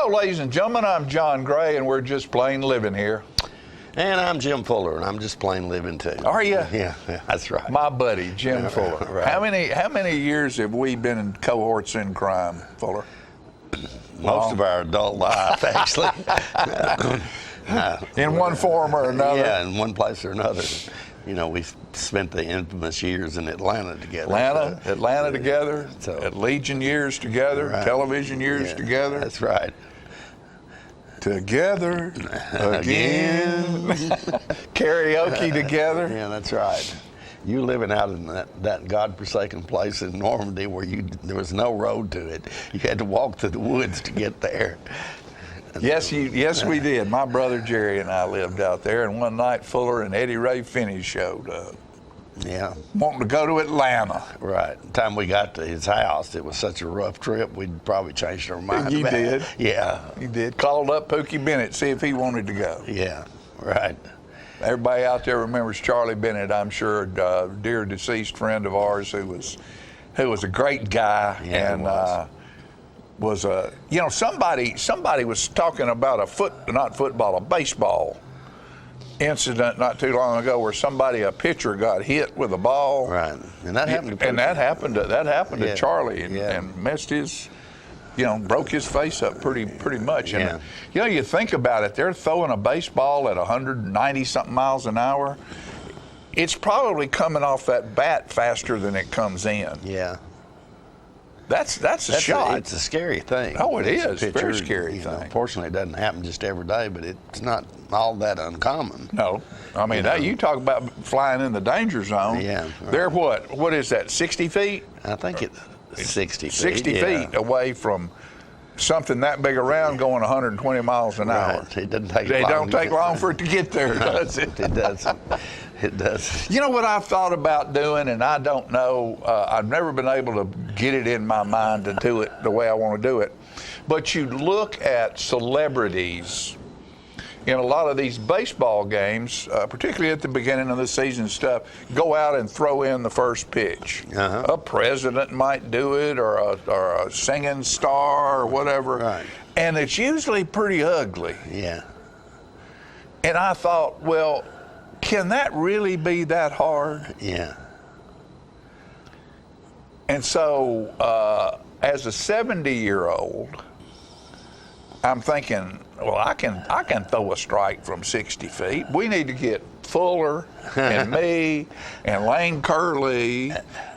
Hello, ladies and gentlemen. I'm John Gray, and we're just plain living here. And I'm Jim Fuller, and I'm just plain living too. Are you? Yeah, that's right. My buddy, Jim Fuller. Right. How many years have we been in cohorts in crime, Fuller? Most of our adult life, actually. In one form or another. Yeah, in one place or another. You know, we spent the infamous years in Atlanta together. Atlanta together, at Legion years together, right. television years together. That's right. Together again. Karaoke together. Yeah, that's right. You living out in that godforsaken place in Normandy where there was no road to it. You had to walk through the woods to get there. Yes, we did. My brother Jerry and I lived out there, and one night Fuller and Eddie Ray Finney showed up. Yeah. Wanting to go to Atlanta. Right. The time we got to his house, it was such a rough trip, we'd probably changed our mind. You did. Yeah. You did. Called up Pookie Bennett, see if he wanted to go. Yeah, right. Everybody out there remembers Charlie Bennett, I'm sure, a dear deceased friend of ours who was a great guy. Yeah, and was a, somebody was talking about a baseball incident not too long ago where a pitcher got hit with a ball. Right. And that happened to that happened to Charlie and messed his, broke his face up pretty much. And you think about it, they're throwing a baseball at 190 something miles an hour. It's probably coming off that bat faster than it comes in. Yeah. That's a shot. It's a scary thing. Oh, it is. It's a very scary thing. Fortunately, it doesn't happen just every day, but it's not all that uncommon. No. I mean, you talk about flying in the danger zone. Yeah. Right. They're what? What is that, 60 feet? I think it's 60 feet. 60 feet away from something that big around going 120 miles an hour. It doesn't take They long. don't take long for it to get there, does it? It doesn't. It does. You know what I've thought about doing, and I don't know, I've never been able to get it in my mind to do it the way I want to do it, but you look at celebrities in a lot of these baseball games, particularly at the beginning of the season stuff, go out and throw in the first pitch. Uh-huh. A president might do it, or a singing star, or whatever. Right. And it's usually pretty ugly. Yeah. And I thought, well, can that really be that hard? Yeah. And so, as a 70-year-old, I'm thinking, well, I can throw a strike from 60 feet. We need to get Fuller and me and Lane Curley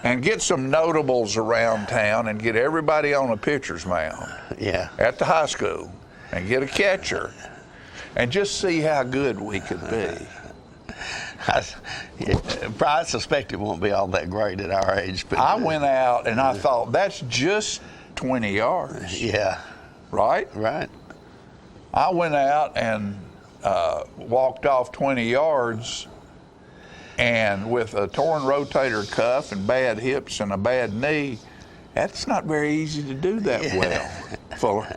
and get some notables around town and get everybody on a pitcher's mound at the high school and get a catcher and just see how good we could be. I suspect it won't be all that great at our age. But I went out and I thought, that's just 20 yards. Yeah. Right? Right. I went out and walked off 20 yards, and with a torn rotator cuff and bad hips and a bad knee, that's not very easy to do that well, Fuller.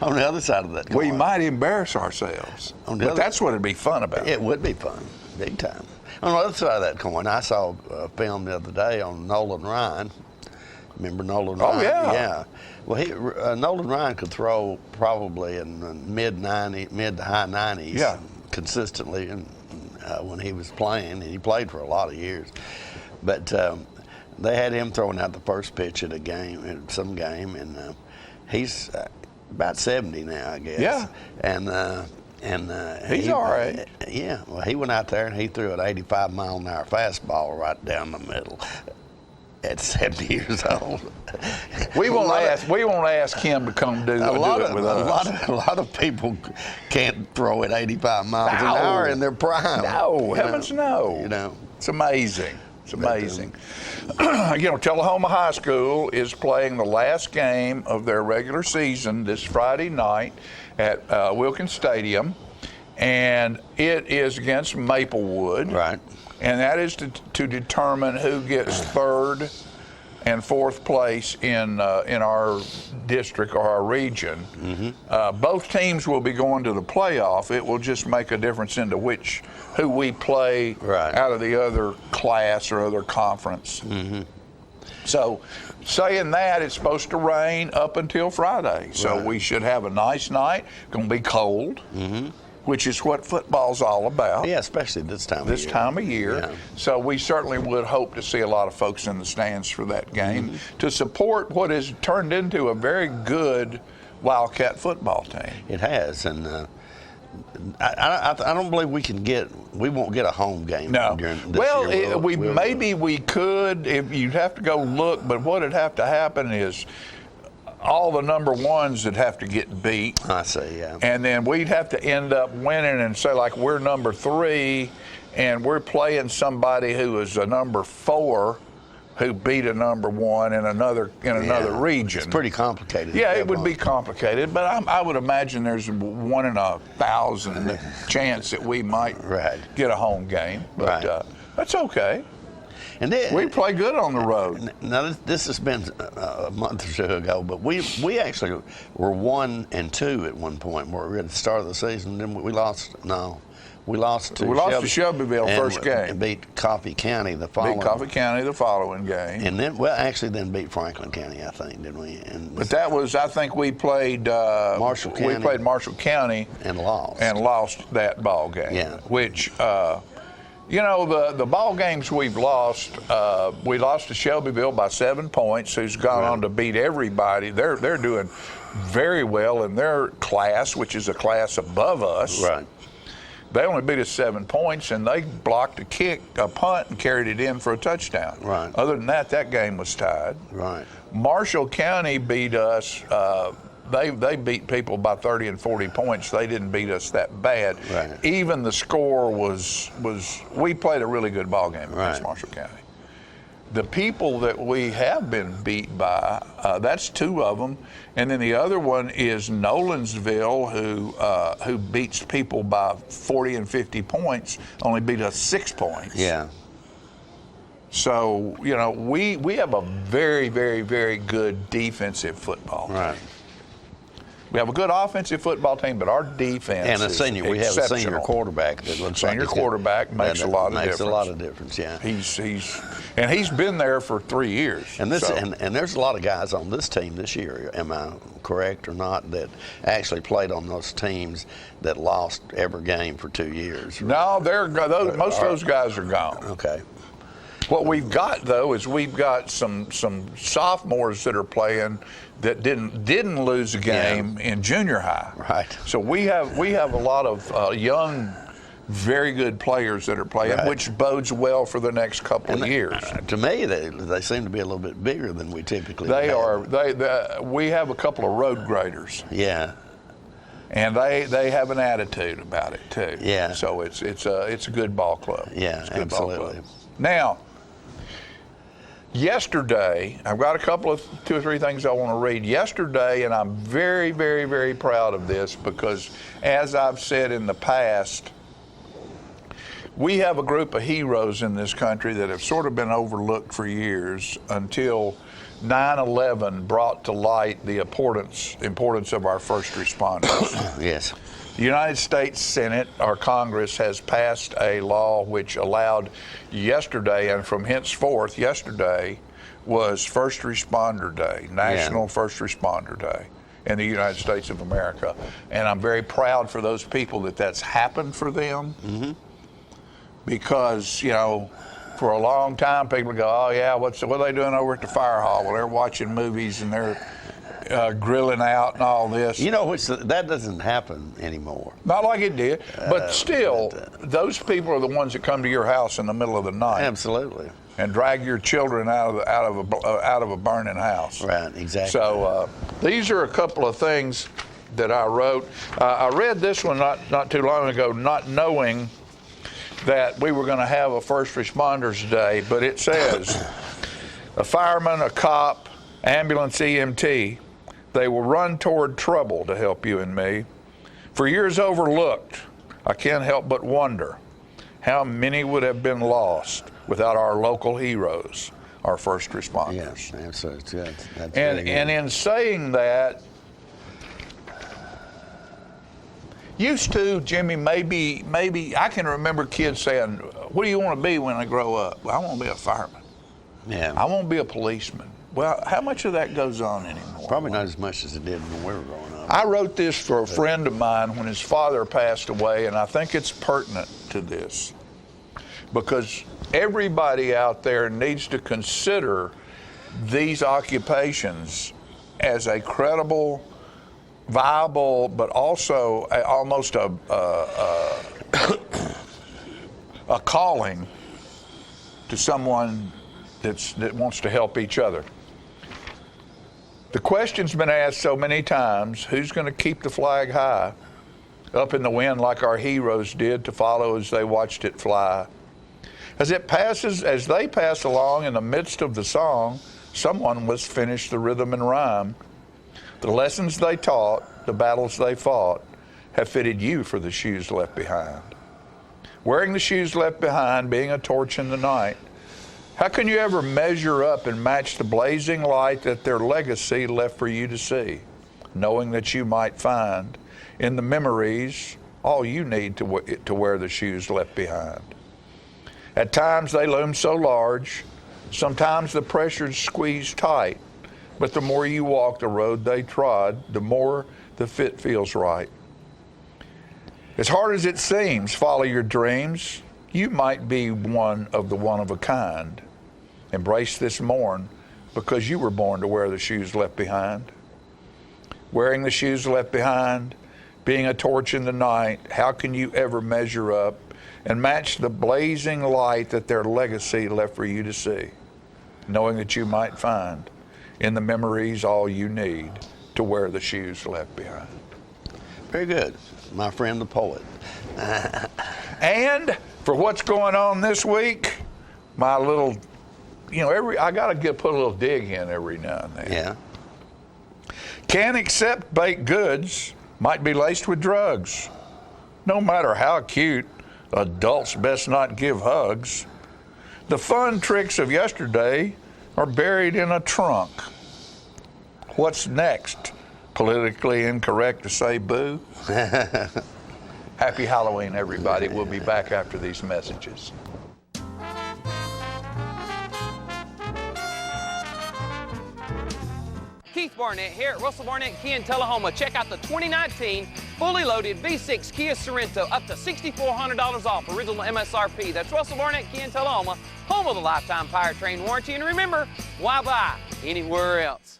On the other side of that coin, we might embarrass ourselves, but that's what it'd be fun about. It would be fun, big time. On the other side of that coin, I saw a film the other day on Nolan Ryan. Remember Nolan Ryan? Oh, yeah. Yeah. Well, Nolan Ryan could throw probably in the mid to high 90s consistently when he was playing, and he played for a lot of years. But they had him throwing out the first pitch at some game, and he's about 70 now, I guess. Yeah. And he's all right. Yeah. Well, he went out there and he threw an 85-mile-an-hour fastball right down the middle. At 70 years old. We won't ask him to come do it with us. A lot of people can't throw at 85 miles an hour in their prime. No, heavens no. It's amazing. It's amazing. Tullahoma High School is playing the last game of their regular season this Friday night at Wilkins Stadium, and it is against Maplewood. Right. And that is to determine who gets third and fourth place in our district or our region. Mm-hmm. Both teams will be going to the playoff. It will just make a difference into who we play out of the other class or other conference. Mm-hmm. So, saying that, it's supposed to rain up until Friday. So we should have a nice night. Going to be cold, which is what football's all about. Yeah, especially this time of year. This time of year. Yeah. So we certainly would hope to see a lot of folks in the stands for that game to support what has turned into a very good Wildcat football team. It has, and I don't believe we won't get a home game during this year. Maybe we could if you'd have to go look, but what'd have to happen is all the number ones would have to get beat. I see, yeah. And then we'd have to end up winning and say, like, we're number 3 and we're playing somebody who is a number 4 who beat a number 1 in another region. It's pretty complicated. Yeah, it would be complicated, but I would imagine there's 1 in 1,000 chance that we might get a home game. But that's okay. And then, we play good on the road. Now this has been a month or so ago, but we actually were 1-2 at one point. Where we were at the start of the season, then we lost. No. We lost to Shelbyville first game. And beat Coffee County the following. Game. And then, then beat Franklin County, I think, didn't we? But that was, I think we played Marshall County. We played Marshall County and lost. And lost that ball game. Yeah. Which, the ball games we've lost, we lost to Shelbyville by 7 points, who's gone on to beat everybody. They're doing very well in their class, which is a class above us. Right. They only beat us 7 points, and they blocked a punt, and carried it in for a touchdown. Right. Other than that, that game was tied. Right. Marshall County beat us. They beat people by 30 and 40 points. They didn't beat us that bad. Right. Even the score was we played a really good ball game against Marshall County. The people that we have been beat by, that's 2 of them, and then the other one is Nolensville, who beats people by 40 and 50 points, only beat us 6 points. Yeah. So we have a very, very, very good defensive football team. Right. We have a good offensive football team, but our defense is we have a senior quarterback that looks senior quarterback makes a lot of difference. Makes a lot of difference, yeah. He's been there for 3 years. And there's a lot of guys on this team this year, am I correct or not, that actually played on those teams that lost every game for 2 years? No, most of those guys are gone. Okay. What we've got, though, is we've got some sophomores that are playing that didn't lose a game in junior high. Right. So we have a lot of young, very good players that are playing, which bodes well for the next couple of years. To me, they seem to be a little bit bigger than we typically They have. are. We have a couple of road graders. Yeah. And they have an attitude about it too. Yeah. So it's a good ball club. Yeah, absolutely. Now, yesterday, I've got two or three things I want to read. Yesterday, and I'm very, very, very proud of this because, as I've said in the past, we have a group of heroes in this country that have sort of been overlooked for years until 9/11 brought to light the importance of our first responders. Yes. The United States Senate, our Congress, has passed a law which allowed yesterday, and from henceforth, yesterday was First Responder Day, National First Responder Day in the United States of America. And I'm very proud for those people that's happened for them. Mm-hmm. Because, for a long time, people go, oh, yeah, what are they doing over at the fire hall? Well, they're watching movies and they're grilling out and all this. That doesn't happen anymore. Not like it did, but still, those people are the ones that come to your house in the middle of the night. Absolutely. And drag your children out of a burning house. Right, exactly. So these are a couple of things that I wrote. I read this one not too long ago, not knowing that we were going to have a First Responders Day, but it says, a fireman, a cop, ambulance, EMT, they will run toward trouble to help you and me. For years overlooked, I can't help but wonder how many would have been lost without our local heroes, our first responders. Yes, absolutely. That's and in saying that, used to, Jimmy, maybe I can remember kids saying, what do you want to be when I grow up? Well, I want to be a fireman. Yeah. I won't be a policeman. Well, how much of that goes on anymore? Probably not as much as it did when we were growing up. I wrote this for a friend of mine when his father passed away, and I think it's pertinent to this because everybody out there needs to consider these occupations as a credible, viable, but also almost a calling to someone that wants to help each other. The question's been asked so many times, who's going to keep the flag high up in the wind like our heroes did to follow as they watched it fly? As they pass along in the midst of the song, someone must finish the rhythm and rhyme. The lessons they taught, the battles they fought, have fitted you for the shoes left behind. Wearing the shoes left behind, being a torch in the night, how can you ever measure up and match the blazing light that their legacy left for you to see, knowing that you might find in the memories all you need to wear the shoes left behind? At times they loom so large, sometimes the pressure's squeezed tight, but the more you walk the road they trod, the more the fit feels right. As hard as it seems, follow your dreams. You might be one of the one of a kind. Embrace this morn because you were born to wear the shoes left behind. Wearing the shoes left behind, being a torch in the night, how can you ever measure up and match the blazing light that their legacy left for you to see, knowing that you might find in the memories all you need to wear the shoes left behind? Very good, my friend the poet. And for what's going on this week, my little, I got to put a little dig in every now and then. Yeah. Can't accept baked goods might be laced with drugs. No matter how cute, adults best not give hugs. The fun tricks of yesterday are buried in a trunk. What's next? Politically incorrect to say boo? Happy Halloween, everybody. We'll be back after these messages. Keith Barnett here at Russell Barnett Kia in Tullahoma. Check out the 2019 fully loaded V6 Kia Sorento, up to $6,400 off original MSRP. That's Russell Barnett Kia in Tullahoma, home of the lifetime powertrain warranty. And remember, why buy anywhere else?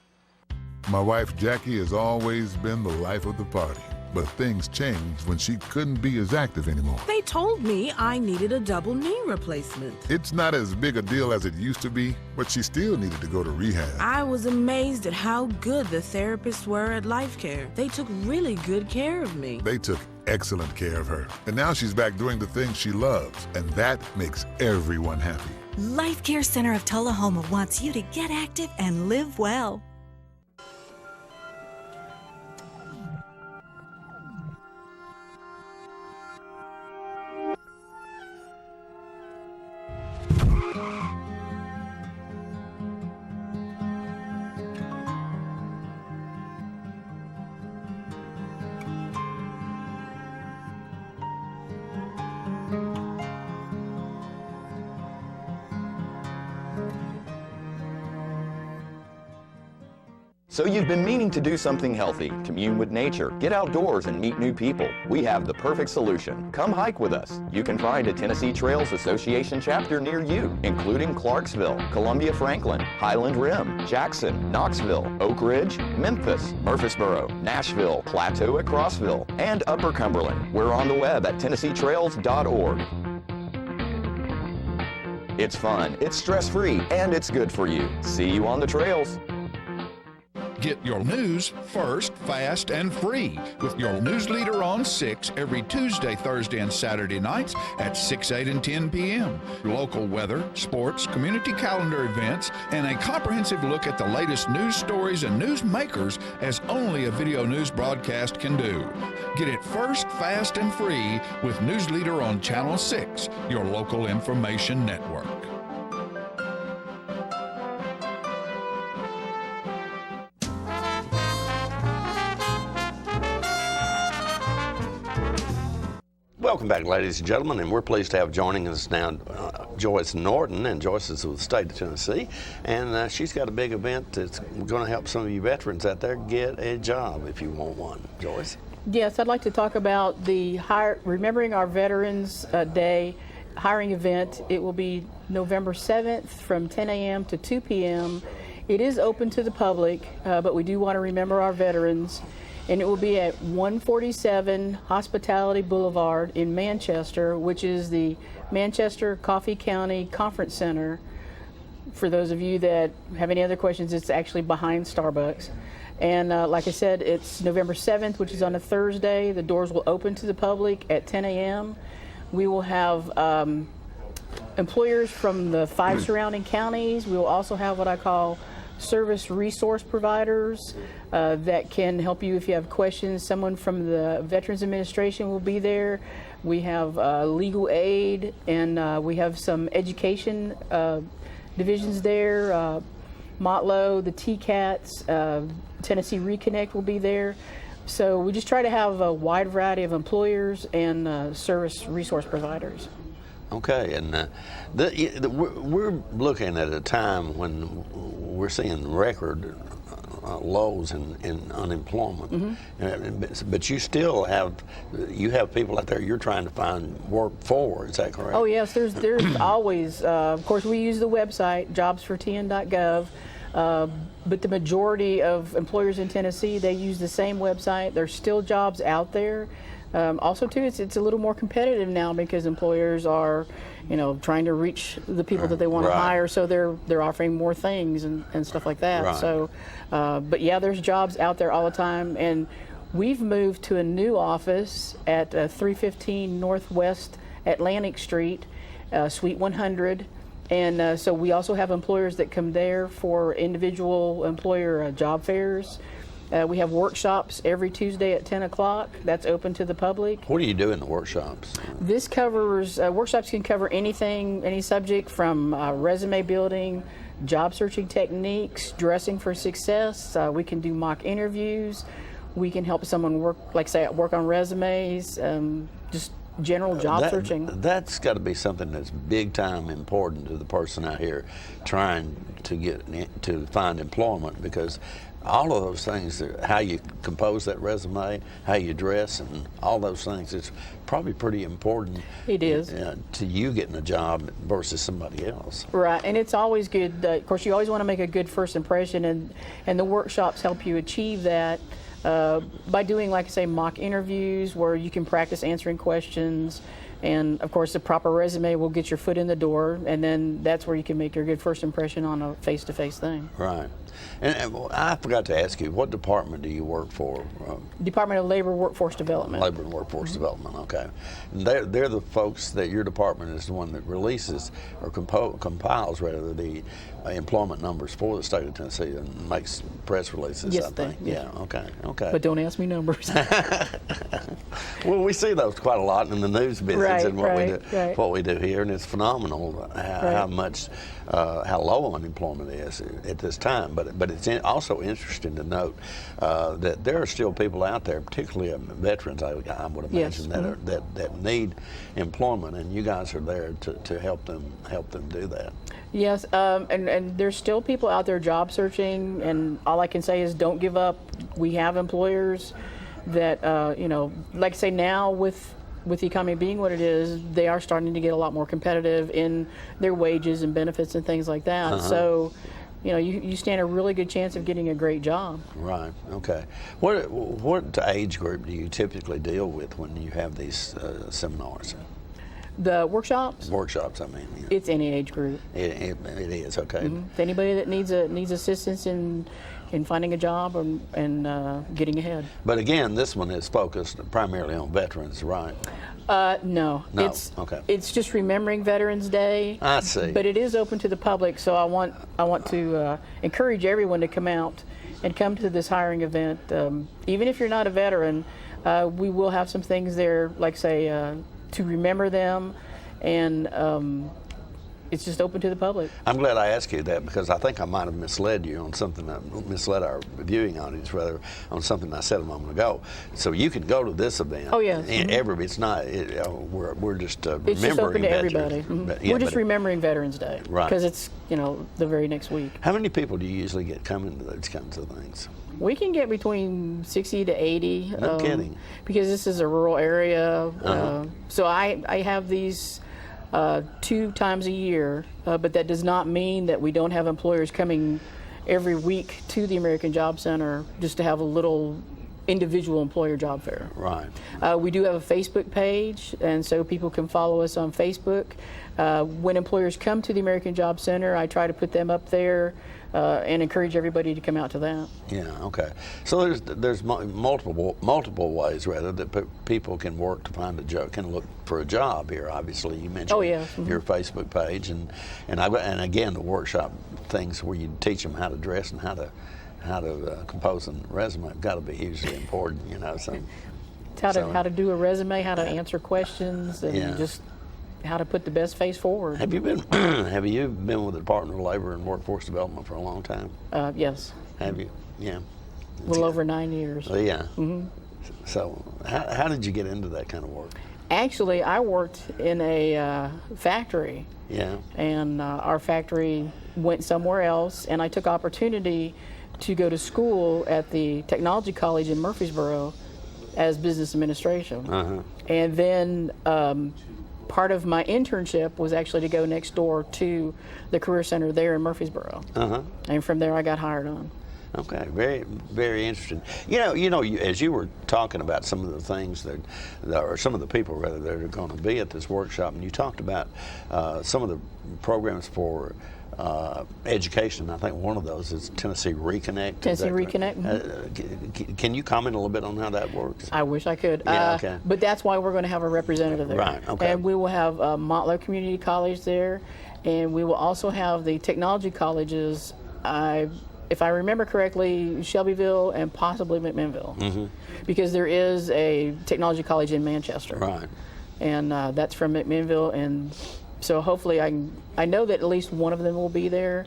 My wife Jackie has always been the life of the party, but things changed when she couldn't be as active anymore. They told me I needed a double knee replacement. It's not as big a deal as it used to be, but she still needed to go to rehab. I was amazed at how good the therapists were at Life Care. They took really good care of me. They took excellent care of her, and now she's back doing the things she loves, and that makes everyone happy. Life Care Center of Tullahoma wants you to get active and live well. So you've been meaning to do something healthy, commune with nature, get outdoors and meet new people. We have the perfect solution. Come hike with us. You can find a Tennessee Trails Association chapter near you, including Clarksville, Columbia Franklin, Highland Rim, Jackson, Knoxville, Oak Ridge, Memphis, Murfreesboro, Nashville, Plateau at Crossville, and Upper Cumberland. We're on the web at TennesseeTrails.org. It's fun, it's stress-free, and it's good for you. See you on the trails. Get your news first, fast, and free with your news leader on 6 every Tuesday, Thursday, and Saturday nights at 6, 8, and 10 p.m. Local weather, sports, community calendar events, and a comprehensive look at the latest news stories and news makers as only a video news broadcast can do. Get it first, fast, and free with News Leader on Channel 6, your local information network. Welcome back, ladies and gentlemen, and we're pleased to have joining us now Joyce Norton, and Joyce is with the state of Tennessee, and she's got a big event that's going to help some of you veterans out there get a job if you want one. Joyce? Yes, I'd like to talk about the Remembering Our Veterans Day hiring event. It will be November 7th from 10 a.m. to 2 p.m. It is open to the public, but we do want to remember our veterans. And it will be at 147 Hospitality Boulevard in Manchester, which is the Manchester Coffee County Conference Center. For those of you that have any other questions, it's actually behind Starbucks. And like I said, it's November 7th, which is on a Thursday. The doors will open to the public at 10 a.m. We will have employers from the 5 surrounding counties. We will also have what I call service resource providers that can help you if you have questions. Someone from the Veterans Administration will be there. We have legal aid, and we have some education divisions there. Motlow, the TCATs, Tennessee Reconnect will be there. So we just try to have a wide variety of employers and service resource providers. Okay, and we're looking at a time when we're seeing record lows in unemployment. But you still have people out there you're trying to find work for. Is that correct? Oh yes, there's always. Of course, we use the website jobsfortn.gov. But the majority of employers in Tennessee, they use the same website. There's still jobs out there. Also, too, it's a little more competitive now because employers are, trying to reach the people that they want to hire, so they're offering more things and stuff like that. Right. So, but yeah, there's jobs out there all the time, and we've moved to a new office at 315 Northwest Atlantic Street, Suite 100. And so we also have employers that come there for individual employer job fairs. We have workshops every Tuesday at 10 o'clock. That's open to the public. What do you do in the workshops? This covers, workshops can cover anything, any subject from resume building, job searching techniques, dressing for success. We can do mock interviews. We can help someone work on resumes, just general job searching. That's got to be something that's big time important to the person out here trying to find employment, because all of those things, how you compose that resume, how you dress, and all those things, it's probably pretty important. It is. To you getting a job versus somebody else. Right, and it's always good. Of course, you always want to make a good first impression, and the workshops help you achieve that by doing, like I say, mock interviews where you can practice answering questions. And of course, the proper resume will get your foot in the door, and then that's where you can make your good first impression on a face-to-face thing. Right. And I forgot to ask you, what department do you work for? Department of Labor Workforce Development. Labor and Workforce Development, okay. And they're the folks that your department is the one that releases or compiles rather the employment numbers for the state of Tennessee and makes press releases. Yes, I think. Yeah. Okay. But don't ask me numbers. Well, we see those quite a lot in the news business and what we do here, and it's phenomenal how much how low unemployment is at this time. But it's also interesting to note that there are still people out there, particularly veterans, I would imagine, that need employment, and you guys are there to help them do that. Yes, and there's still people out there job searching, and all I can say is don't give up. We have employers that, like I say, now with the economy being what it is, they are starting to get a lot more competitive in their wages and benefits and things like that. So, you stand a really good chance of getting a great job. Right. Okay. What age group do you typically deal with when you have these seminars? The workshops? Workshops, I mean. Yeah. It's any age group. It is, okay. If anybody that needs assistance in finding a job and getting ahead. But again, this one is focused primarily on veterans, right? No. It's just remembering Veterans Day. I see. But it is open to the public, so I want to encourage everyone to come out and come to this hiring event. Even if you're not a veteran, we will have some things there, like say, to remember them, and it's just open to the public. I'm glad I asked you that because I think I might have misled you on something, misled our viewing audience rather, on something I said a moment ago. So you can go to this event. Oh, yes. And it's not, we're just remembering It's just open to everybody. But, We're just remembering Veterans Day. Right. Because it's, the very next week. How many people do you usually get coming to those kinds of things? We can get between 60 to 80. No kidding. Because this is a rural area. So I have these 2 times a year, but that does not mean that we don't have employers coming every week to the American Job Center just to have a little individual employer job fair. Right. We do have a Facebook page, and so people can follow us on Facebook. When employers come to the American Job Center, I try to put them up there and encourage everybody to come out to that. Yeah. Okay. So there's multiple ways rather that people can work to find a job, can look for a job here. Obviously, you mentioned your Facebook page, and again the workshop things where you teach them how to dress and how to compose a resume have got to be hugely important. So how to do a resume, how to answer questions, and just how to put the best face forward. Have you been with the Department of Labor and Workforce Development for a long time? Yes. Have you? Yeah. A little over 9 years. Yeah. Mm-hmm. So how did you get into that kind of work? Actually, I worked in a factory. Yeah. And our factory went somewhere else, and I took opportunity to go to school at the Technology College in Murfreesboro as business administration. And then part of my internship was actually to go next door to the Career Center there in Murfreesboro. And from there I got hired on. Okay, very, very interesting. As you were talking about some of the things or some of the people rather that are going to be at this workshop, and you talked about some of the programs for education. I think one of those is Tennessee Reconnect. Tennessee Reconnect. Can you comment a little bit on how that works? I wish I could. Yeah, okay. But that's why we're going to have a representative there. Right, okay. And we will have Montlow Community College there, and we will also have the technology colleges, if I remember correctly, Shelbyville and possibly McMinnville. Because there is a technology college in Manchester. Right. And that's from McMinnville, and so hopefully I know that at least one of them will be there.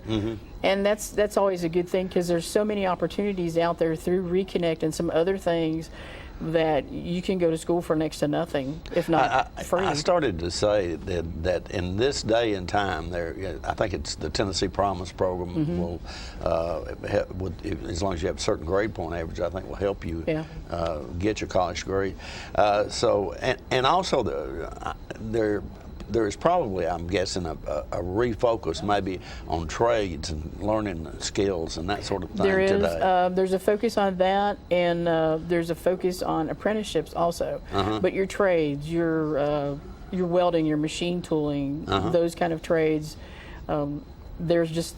And that's always a good thing because there's so many opportunities out there through Reconnect and some other things that you can go to school for next to nothing, if not free. I started to say that in this day and time, I think it's the Tennessee Promise program will, as long as you have a certain grade point average, I think will help you get your college degree. And also there is probably, I'm guessing, a refocus maybe on trades and learning skills and that sort of thing today. There's a focus on that, and there's a focus on apprenticeships also. But your trades, your welding, your machine tooling, those kind of trades, there's just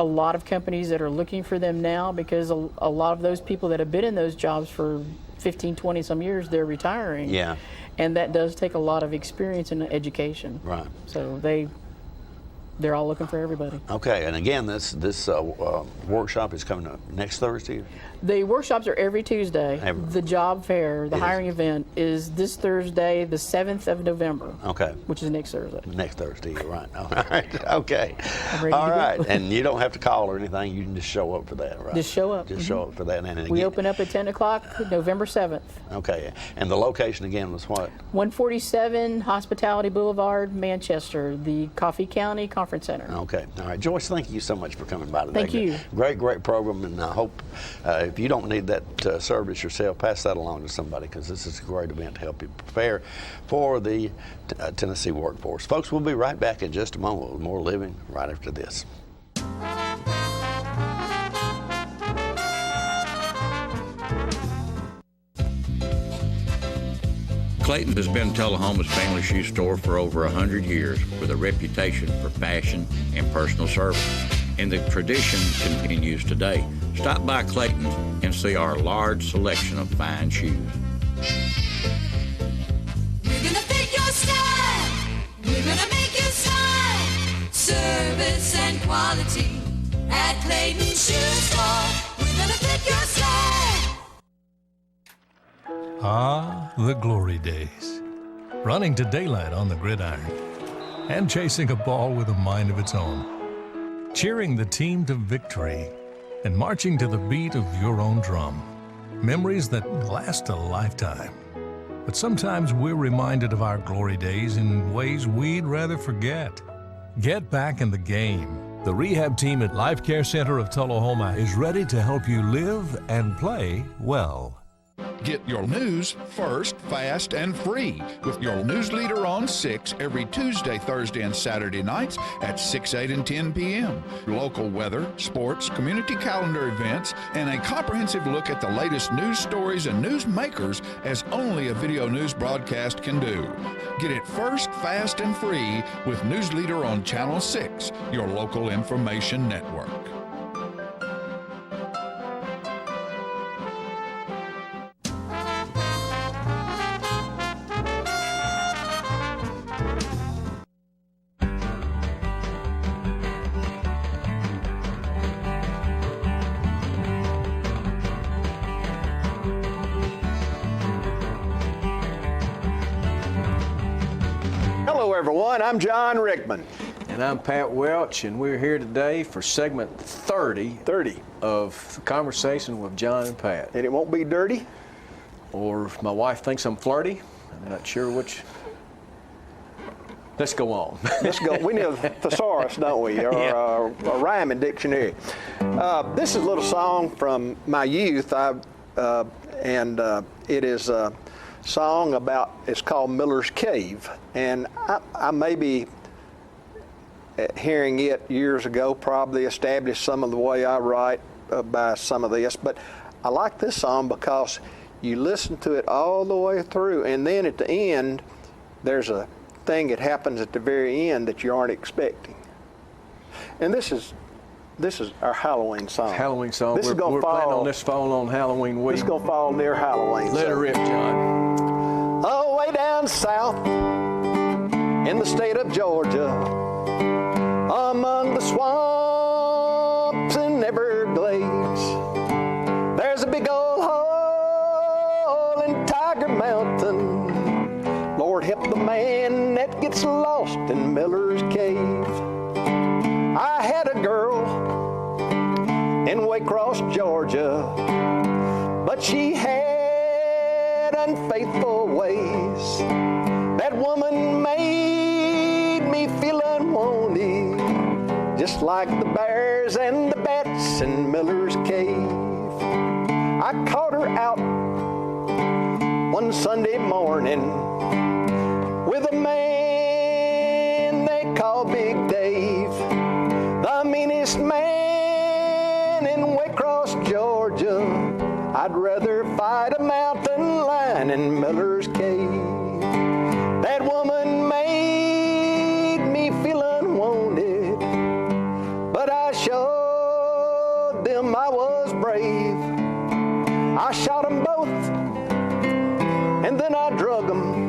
a lot of companies that are looking for them now because a lot of those people that have been in those jobs for 15, 20 some years, they're retiring. Yeah. And that does take a lot of experience in education. Right. So they're all looking for everybody. Okay, and again, this workshop is coming up next Thursday? The workshops are every Tuesday. The job fair, the hiring event, is this Thursday, the 7th of November. Okay. Which is next Thursday. Next Thursday, you're right. All right, okay. All right, and you don't have to call or anything. You can just show up for that, right? Just show up. Just show up for that. And again, we open up at 10 o'clock, November 7th. Okay, and the location again was what? 147 Hospitality Boulevard, Manchester, the Coffee County Conference Center. Okay, all right. Joyce, thank you so much for coming by today. Thank you. Great program, and I hope if you don't need that service yourself, pass that along to somebody because this is a great event to help you prepare for the Tennessee workforce. Folks, we'll be right back in just a moment with more Living right after this. Clayton has been Tullahoma's family shoe store for over 100 years with a reputation for fashion and personal service. And the tradition continues today. Stop by Clayton and see our large selection of fine shoes. We're gonna fit your style. We're gonna make you smile. Service and quality at Clayton Shoe Store. We're gonna fit your style. Ah, the glory days. Running to daylight on the gridiron. and chasing a ball with a mind of its own. Cheering the team to victory and marching to the beat of your own drum. Memories that last a lifetime. But sometimes we're reminded of our glory days in ways we'd rather forget. Get back in the game. The rehab team at Life Care Center of Tullahoma is ready to help you live and play well. Get your news first, fast, and free with your news leader on 6 every Tuesday, Thursday, and Saturday nights at 6, 8, and 10 p.m. Local weather, sports, community calendar events, and a comprehensive look at the latest news stories and news makers as only a video news broadcast can do. Get it first, fast, and free with News Leader on Channel 6, your local information network. Hello, everyone. I'm John Rickman. And I'm Pat Welch, and we're here today for segment 30 of the Conversation with John and Pat. And it won't be dirty? Or if my wife thinks I'm flirty, I'm not sure which. Let's go on. Let's go. We need a thesaurus, don't we? Or a rhyming dictionary. This is a little song from my youth, and it is a song about, it's called Miller's Cave. And I may be hearing it years ago, probably established some of the way I write by some of this, but I like this song because you listen to it all the way through, and then at the end, there's a thing that happens at the very end that you aren't expecting. And this is our Halloween song. Halloween song. This we're is gonna fall, planning on this falling on Halloween week. This is going to fall near Halloween. Let her rip, John. Oh, way down south in the state of Georgia, among the swamps and Everglades, there's a big old hole in Tiger Mountain. Lord help the man that gets lost in Miller's Cave. I had a girl in Waycross, Georgia, but she had unfaithful ways. That woman made me feel unwanted, just like the bears and the bats in Miller's Cave. I caught her out one Sunday morning with a man they call Big Dave, the meanest man in Waycross, Georgia. I'd rather fight a mountain lion in Miller's Cave. That woman made me feel unwanted, but I showed them I was brave. I shot them both, and then I drug them.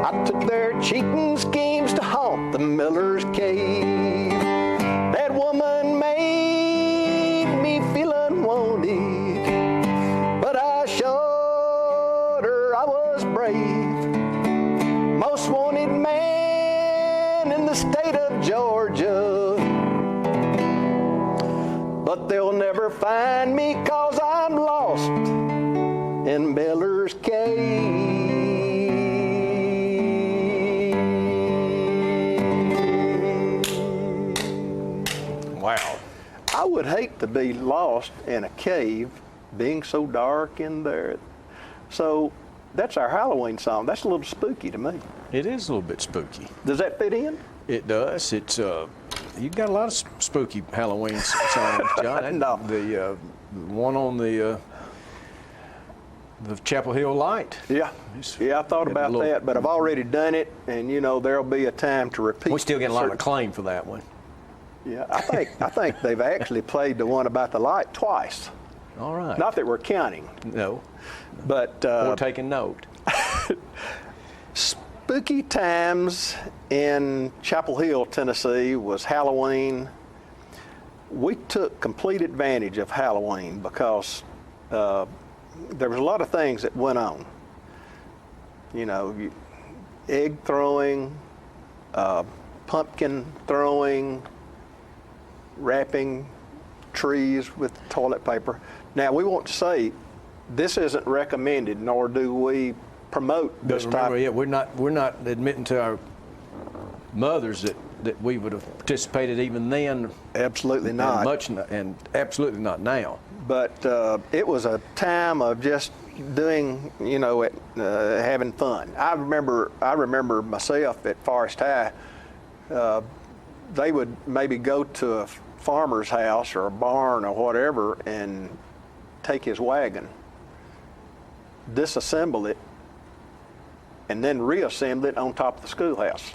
I took their cheating schemes to haunt the Miller's Cave. That woman made me feel unwanted, but I showed her I was brave. Most wanted man in the state of Georgia, but they'll never find me 'cause I'm lost in Miller's Cave. Wow. I would hate to be lost in a cave, being so dark in there. So that's our Halloween song. That's a little spooky to me. It is a little bit spooky. Does that fit in? It does. It's you've got a lot of spooky Halloween songs, John. No. The one on the Chapel Hill Light. Yeah, I thought about that, but I've already done it, and there'll be a time to repeat. We still get a lot of acclaim for that one. Yeah, I think they've actually played the one about the light twice. All right. Not that we're counting. No. But we're taking note. Spooky times in Chapel Hill, Tennessee was Halloween. We took complete advantage of Halloween because there was a lot of things that went on. Egg throwing, pumpkin throwing, wrapping trees with toilet paper. Now, we want to say this isn't recommended, nor do we promote this type. Yeah, we're not admitting to our mothers that we would have participated even then. Absolutely not. And absolutely not now. But it was a time of just doing, having fun. I remember myself at Forest High. They would maybe go to a farmer's house or a barn or whatever and take his wagon, disassemble it, and then reassemble it on top of the schoolhouse.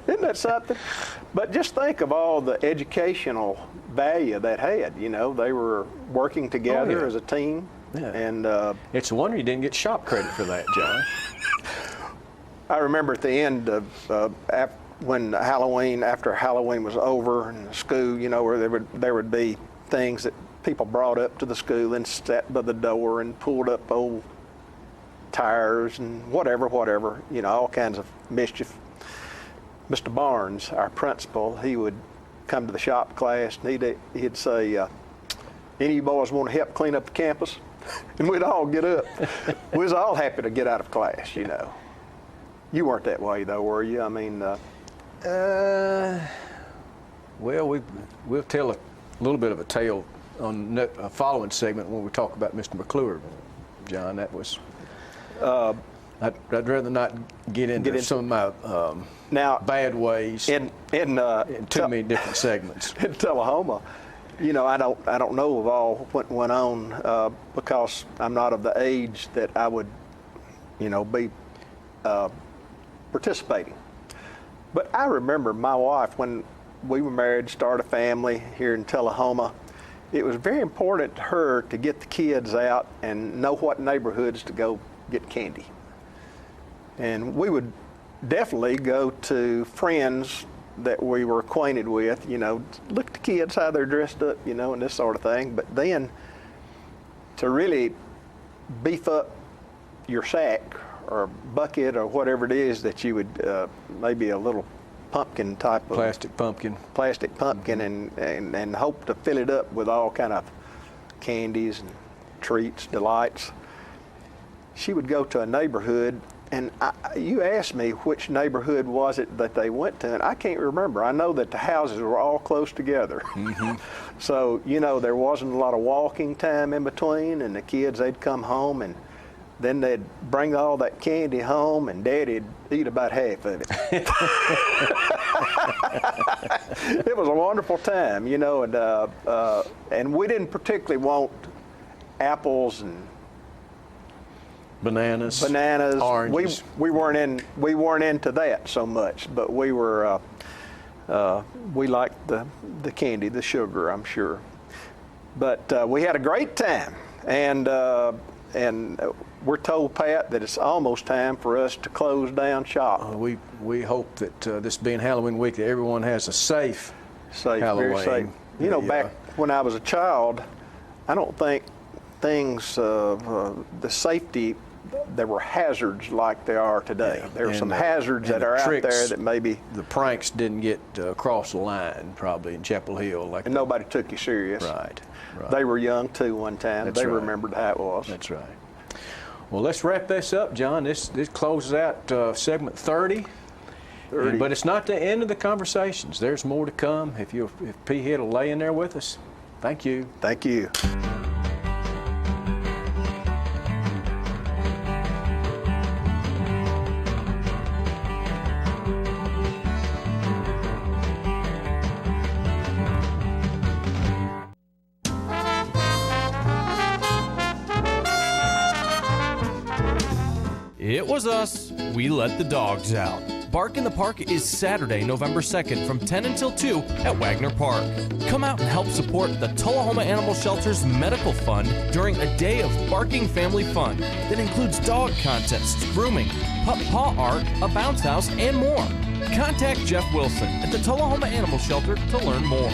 Isn't that something? But just think of all the educational value that had. They were working together as a team. Yeah. And it's a wonder you didn't get shop credit for that, John. I remember at the end of when after Halloween was over in the school, where there would be things that people brought up to the school and sat by the door and pulled up old tires and whatever, all kinds of mischief. Mr. Barnes, our principal, he would come to the shop class and he'd say, any of you boys want to help clean up the campus? And we'd all get up. We was all happy to get out of class, You weren't that way though, were you? I mean, well, we'll tell a little bit of a tale on a following segment when we talk about Mr. McClure, John. That was. I'd rather not get into some of my bad ways in too many different segments. In Tullahoma, I don't know of all what went on because I'm not of the age that I would, be participating. But I remember my wife, when we were married, started a family here in Tullahoma, it was very important to her to get the kids out and know what neighborhoods to go get candy. And we would definitely go to friends that we were acquainted with, look at the kids, how they're dressed up, and this sort of thing. But then to really beef up your sack or bucket or whatever it is that you would, maybe a little pumpkin type of plastic pumpkin, and hope to fill it up with all kind of candies and treats, delights. She would go to a neighborhood, and you asked me which neighborhood was it that they went to, and I can't remember. I know that the houses were all close together. Mm-hmm. So, there wasn't a lot of walking time in between, and the kids, they'd come home, and then they'd bring all that candy home, and Daddy'd eat about half of it. It was a wonderful time, and we didn't particularly want apples and bananas, oranges. We weren't into that so much, but we were we liked the candy, the sugar, I'm sure. But we had a great time, and we're told, Pat, that it's almost time for us to close down shop. We hope that this being Halloween week, that everyone has a safe Halloween. Very safe. Back when I was a child, I don't think things, the safety, there were hazards like there are today. Yeah. There are some hazards that are out there that maybe the pranks didn't get across the line probably in Chapel Hill. And nobody took you serious. Right. They were young too one time. That's they right. remembered how it was. That's right. Well, let's wrap this up, John. This closes out segment 30. But it's not the end of the conversations. There's more to come. If P. Hitt will lay in there with us. Thank you. Thank you. It was us. We let the dogs out. Bark in the Park is Saturday, November 2nd from 10 until 2 at Wagner Park. Come out and help support the Tullahoma Animal Shelter's Medical Fund during a day of barking family fun that includes dog contests, grooming, pup paw art, a bounce house, and more. Contact Jeff Wilson at the Tullahoma Animal Shelter to learn more.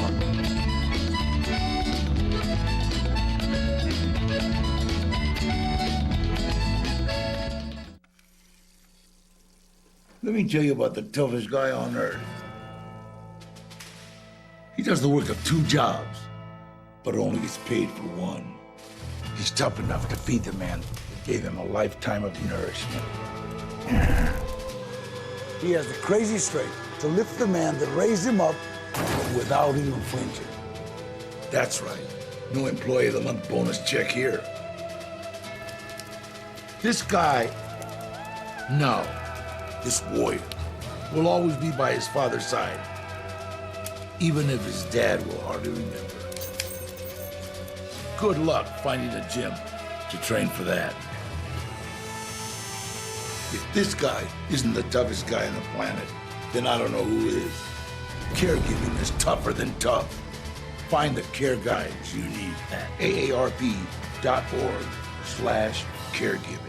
Let me tell you about the toughest guy on earth. He does the work of 2 jobs, but only gets paid for one. He's tough enough to feed the man that gave him a lifetime of nourishment. He has the crazy strength to lift the man that raised him up without even flinching. That's right. No Employee of the Month bonus check here. This guy, no, this warrior, will always be by his father's side, even if his dad will hardly remember. Good luck finding a gym to train for that. If this guy isn't the toughest guy on the planet, then I don't know who is. Caregiving is tougher than tough. Find the care guides you need at aarp.org/caregiving.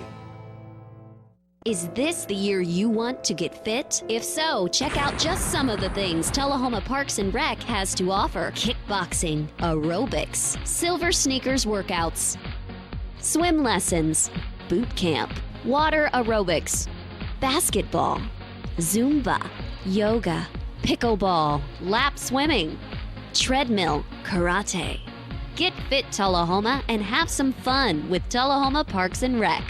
Is this the year you want to get fit? If so, check out just some of the things Tullahoma Parks and Rec has to offer. Kickboxing, aerobics, silver sneakers workouts, swim lessons, boot camp, water aerobics, basketball, Zumba, yoga, pickleball, lap swimming, treadmill, karate. Get fit, Tullahoma, and have some fun with Tullahoma Parks and Rec.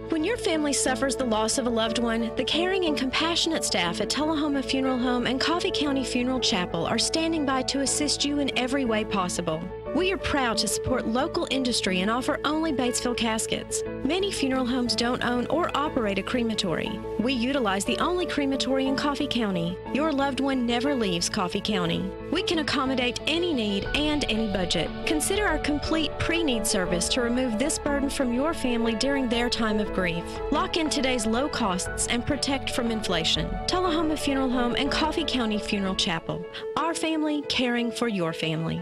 When your family suffers the loss of a loved one, the caring and compassionate staff at Tullahoma Funeral Home and Coffee County Funeral Chapel are standing by to assist you in every way possible. We are proud to support local industry and offer only Batesville caskets. Many funeral homes don't own or operate a crematory. We utilize the only crematory in Coffee County. Your loved one never leaves Coffee County. We can accommodate any need and any budget. Consider our complete pre-need service to remove this burden from your family during their time of grief. Lock in today's low costs and protect from inflation. Tullahoma Funeral Home and Coffee County Funeral Chapel. Our family caring for your family.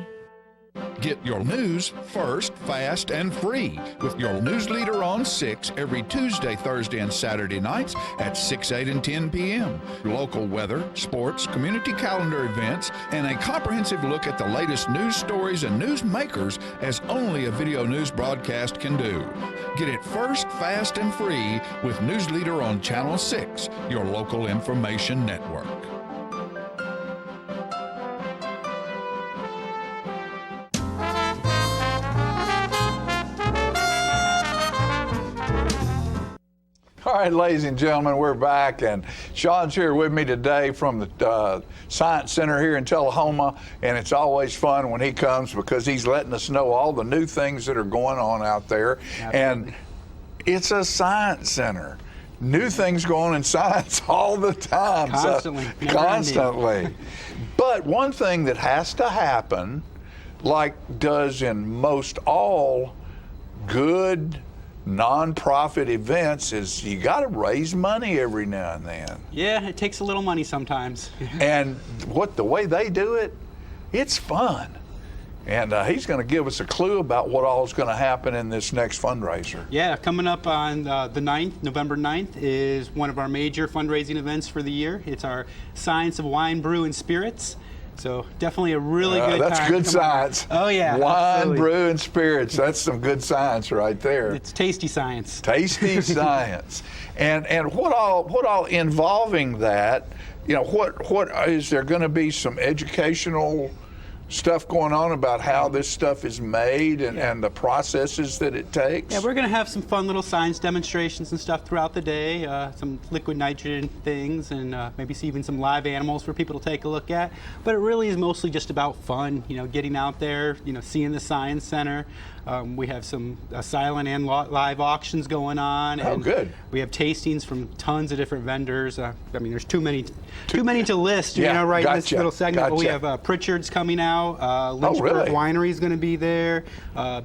Get your news first, fast, and free with your news leader on 6 every Tuesday, Thursday, and Saturday nights at 6, 8, and 10 p.m. Local weather, sports, community calendar events, and a comprehensive look at the latest news stories and news makers as only a video news broadcast can do. Get it first, fast, and free with News Leader on Channel 6, your local information network. All right, ladies and gentlemen, we're back, and Sean's here with me today from the Science Center here in Tullahoma, and it's always fun when he comes because he's letting us know all the new things that are going on out there. Absolutely. And it's a science center. New things going on in science all the time. Constantly. So, constantly. But one thing that has to happen, like does in most all good non-profit events, is you got to raise money every now and then. Yeah, it takes a little money sometimes. And the way they do it, it's fun. And he's going to give us a clue about what all is going to happen in this next fundraiser. Yeah, coming up on the 9th, November 9th, is one of our major fundraising events for the year. It's our Science of Wine, Brew, and Spirits. So definitely a really good time. That's good science. Oh yeah, wine, absolutely. brew, and spirits. That's some good science right there. It's tasty science. Tasty science. And what all involving that? You know, what is there going to be some educational stuff going on about how this stuff is made and the processes that it takes? Yeah, we're going to have some fun little science demonstrations and stuff throughout the day, some liquid nitrogen things, and maybe even some live animals for people to take a look at. But it really is mostly just about fun, you know, getting out there, you know, seeing the Science Center. We have some silent and live auctions going on. Oh, and good. We have tastings from tons of different vendors. I mean, there's too many to list, you know, right in this little segment. But we have Pritchard's coming out. Lynchburg Winery is going to be there.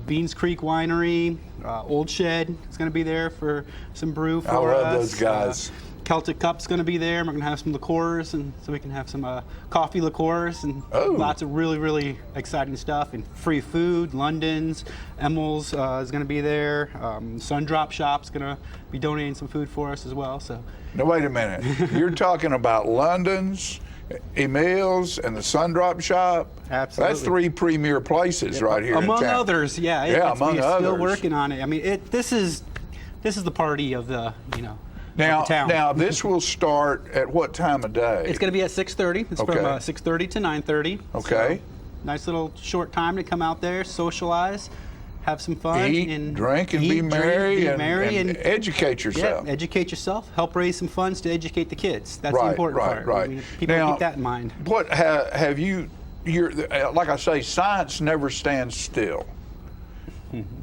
Beans Creek Winery. Old Shed is going to be there for some brew for us. I love those guys. Celtic Cup's going to be there. We're going to have some liqueurs, and so we can have some coffee liqueurs and lots of really, really exciting stuff. And free food. London's, Emil's is going to be there. Sundrop Shop's going to be donating some food for us as well. So. Now wait a minute. You're talking about London's, Emil's, and the Sundrop Shop? Absolutely. That's 3 premier places right here among in town. Others, yeah. Among we're others. Still working on it. I mean, this is the party of the, you know, Now, the town. now this will start at what time of day? It's going to be at 6:30. It's Okay. from 6:30 to 9:30. Okay. So, nice little short time to come out there, socialize, have some fun, Eat, and drink, and eat, be drink, merry, be and, merry, and educate yourself. Yeah, educate yourself. Help raise some funds to educate the kids. That's Right, the important right, part. right. I mean, people Now, keep that in mind. What have you? You're like I say, science never stands still.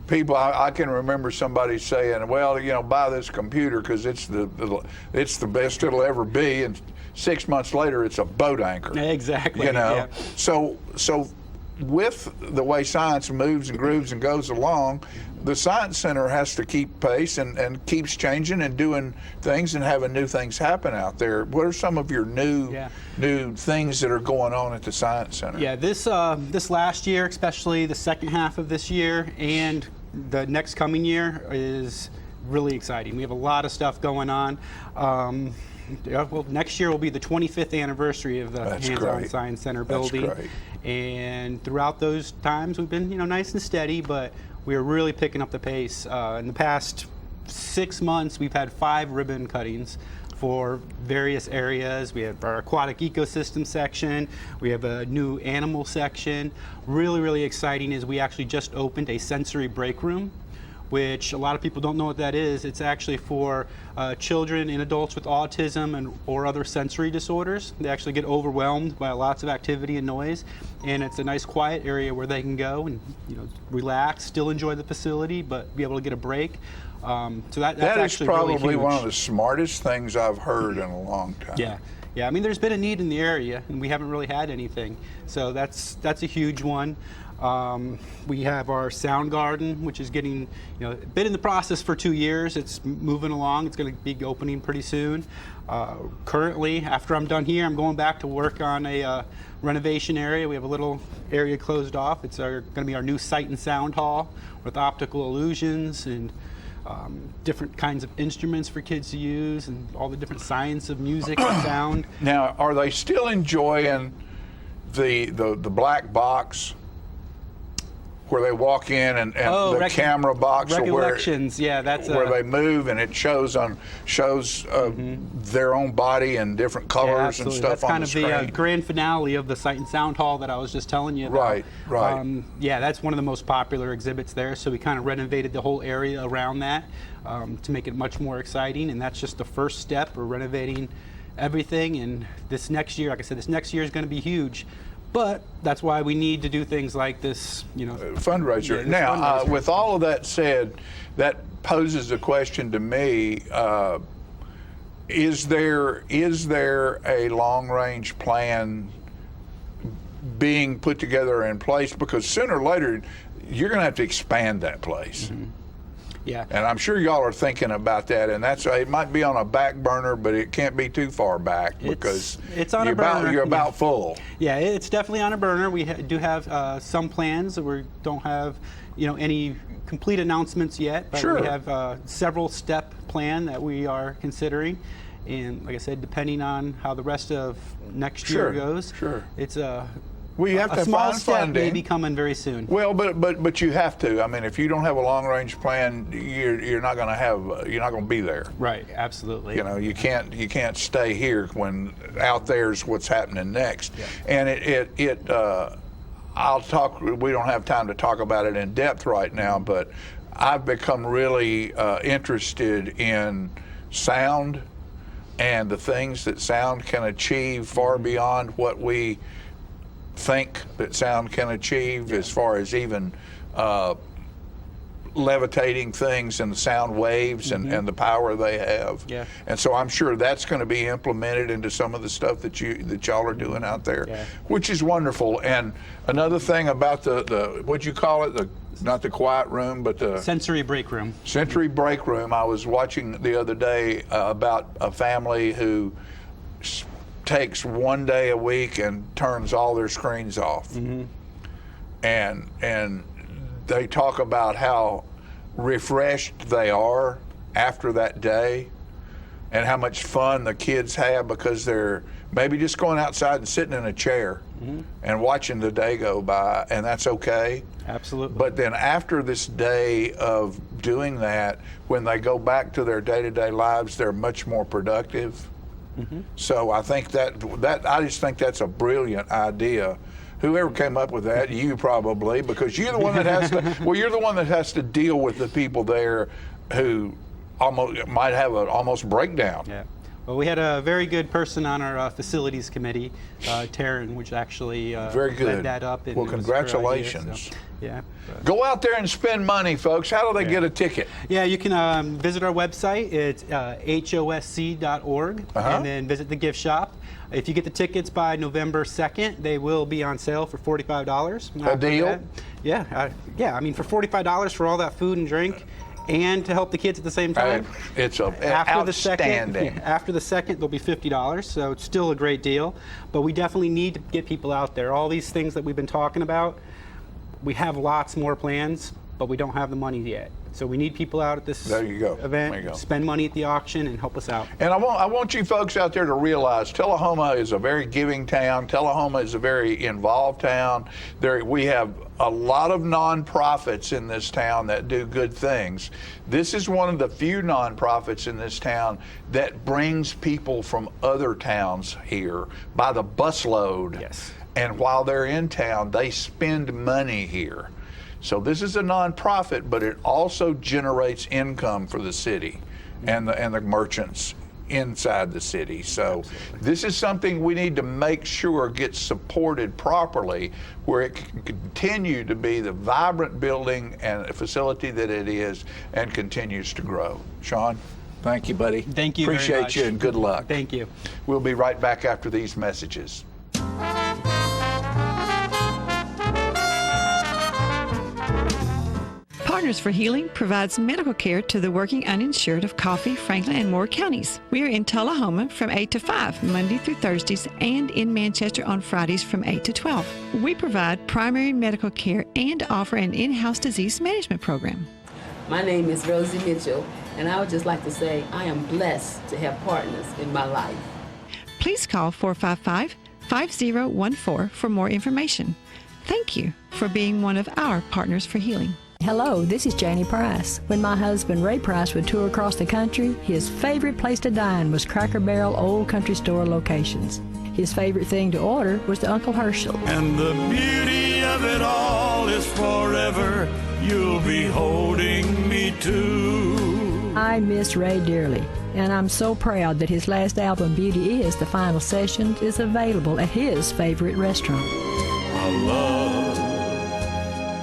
People, I can remember somebody saying, "Well, you know, buy this computer because it's the best it'll ever be," and 6 months later, it's a boat anchor. Exactly. You know, yeah. so with the way science moves and grooves and goes along, the Science Center has to keep pace and keeps changing and doing things and having new things happen out there. What are some of your new things that are going on at the Science Center? Yeah, this last year, especially the second half of this year and the next coming year, is really exciting. We have a lot of stuff going on. Well, next year will be the 25th anniversary of the Hands-On Science Center building. That's great. And throughout those times, we've been, nice and steady, but we're really picking up the pace. In the past 6 months, we've had 5 ribbon cuttings for various areas. We have our aquatic ecosystem section. We have a new animal section. Really, really exciting is we actually just opened a sensory break room, which a lot of people don't know what that is. It's actually for children and adults with autism or other sensory disorders. They actually get overwhelmed by lots of activity and noise, and it's a nice quiet area where they can go and relax, still enjoy the facility, but be able to get a break. So that's actually probably really huge. one of the smartest things I've heard in a long time. Yeah. I mean, there's been a need in the area, and we haven't really had anything. So that's a huge one. We have our sound garden, which is getting, been in the process for 2 years. It's moving along. It's going to be opening pretty soon. Currently, after I'm done here, I'm going back to work on a renovation area. We have a little area closed off. It's going to be our new Sight and Sound Hall with optical illusions and different kinds of instruments for kids to use and all the different science of music and sound. Now, are they still enjoying the black box where they walk in and the camera box Recollections, yeah, that's where they move and it shows their own body and different colors and stuff that's on kind the of screen? the grand finale of the Sight and Sound Hall that I was just telling you about. Right. Yeah, that's one of the most popular exhibits there, so we kind of renovated the whole area around that to make it much more exciting, and that's just the first step. We're renovating everything, and this next year, like I said, this next year is going to be huge. But that's why we need to do things like this, fundraiser. Now, with all of that said, that poses a question to me. Is there a long-range plan being put together in place? Because sooner or later, you're going to have to expand that place. Mm-hmm. Yeah. And I'm sure y'all are thinking about that, and it might be on a back burner, but it can't be too far back because it's on a burner. You're about full. Yeah, it's definitely on a burner. We do have some plans. We don't have, any complete announcements yet, but we have several step plan that we are considering. And like I said, depending on how the rest of next year goes, it's we have to small find step funding. may be coming very soon. Well, but you have to. I mean, if you don't have a long range plan, you're not going to be there. Right. Absolutely. You can't stay here when out there's what's happening next. Yeah. And I'll talk. We don't have time to talk about it in depth right now, but I've become really interested in sound and the things that sound can achieve far beyond what we think that sound can achieve, as far as even levitating things and the sound waves and the power they have. Yeah. And so I'm sure that's going to be implemented into some of the stuff that y'all are doing out there, which is wonderful. And another thing about the what'd you call it? Not the quiet room, but the sensory break room. Sensory break room. I was watching the other day about a family who takes one day a week and turns all their screens off. Mm-hmm. And they talk about how refreshed they are after that day and how much fun the kids have because they're maybe just going outside and sitting in a chair and watching the day go by, and that's okay. Absolutely. But then after this day of doing that, when they go back to their day-to-day lives, they're much more productive. So I think that I just think that's a brilliant idea. Whoever came up with that, you probably, because you're the one that has to. Well, you're the one that has to deal with the people there who almost might have an almost breakdown. Yeah. Well, we had a very good person on our facilities committee, Taryn, which actually Very good. led that up. And Well, it was a great idea, congratulations. so, yeah. Go out there and spend money, folks. How do they get a ticket? Yeah, you can visit our website. It's hosc.org, and then visit the gift shop. If you get the tickets by November 2nd, they will be on sale for $45. A deal? Yeah, yeah. I mean, for $45 for all that food and drink, and to help the kids at the same time. It's outstanding. After the second, there'll be $50, so it's still a great deal. But we definitely need to get people out there. All these things that we've been talking about, we have lots more plans, but we don't have the money yet. So we need people out at this There you go. event, There you go. spend money at the auction, and help us out. And I want you folks out there to realize Tullahoma is a very giving town. Tullahoma is a very involved town. We have a lot of nonprofits in this town that do good things. This is one of the few nonprofits in this town that brings people from other towns here by the busload. Yes. And while they're in town, they spend money here. So this is a nonprofit, but it also generates income for the city and the merchants inside the city. So this is something we need to make sure gets supported properly, where it can continue to be the vibrant building and facility that it is and continues to grow. Sean, thank you, buddy. Thank you very Appreciate much. you and good luck. Thank you. We'll be right back after these messages. Partners for Healing provides medical care to the working uninsured of Coffee, Franklin, and Moore counties. We are in Tullahoma from 8 to 5, Monday through Thursdays, and in Manchester on Fridays from 8 to 12. We provide primary medical care and offer an in-house disease management program. My name is Rosie Mitchell, and I would just like to say I am blessed to have partners in my life. Please call 455-5014 for more information. Thank you for being one of our Partners for Healing. Hello, this is Janie Price. When my husband Ray Price would tour across the country, his favorite place to dine was Cracker Barrel Old Country Store locations. His favorite thing to order was the Uncle Herschel. And the beauty of it all is forever, you'll be holding me to. I miss Ray dearly, and I'm so proud that his last album, Beauty Is, The Final Sessions, is available at his favorite restaurant. A love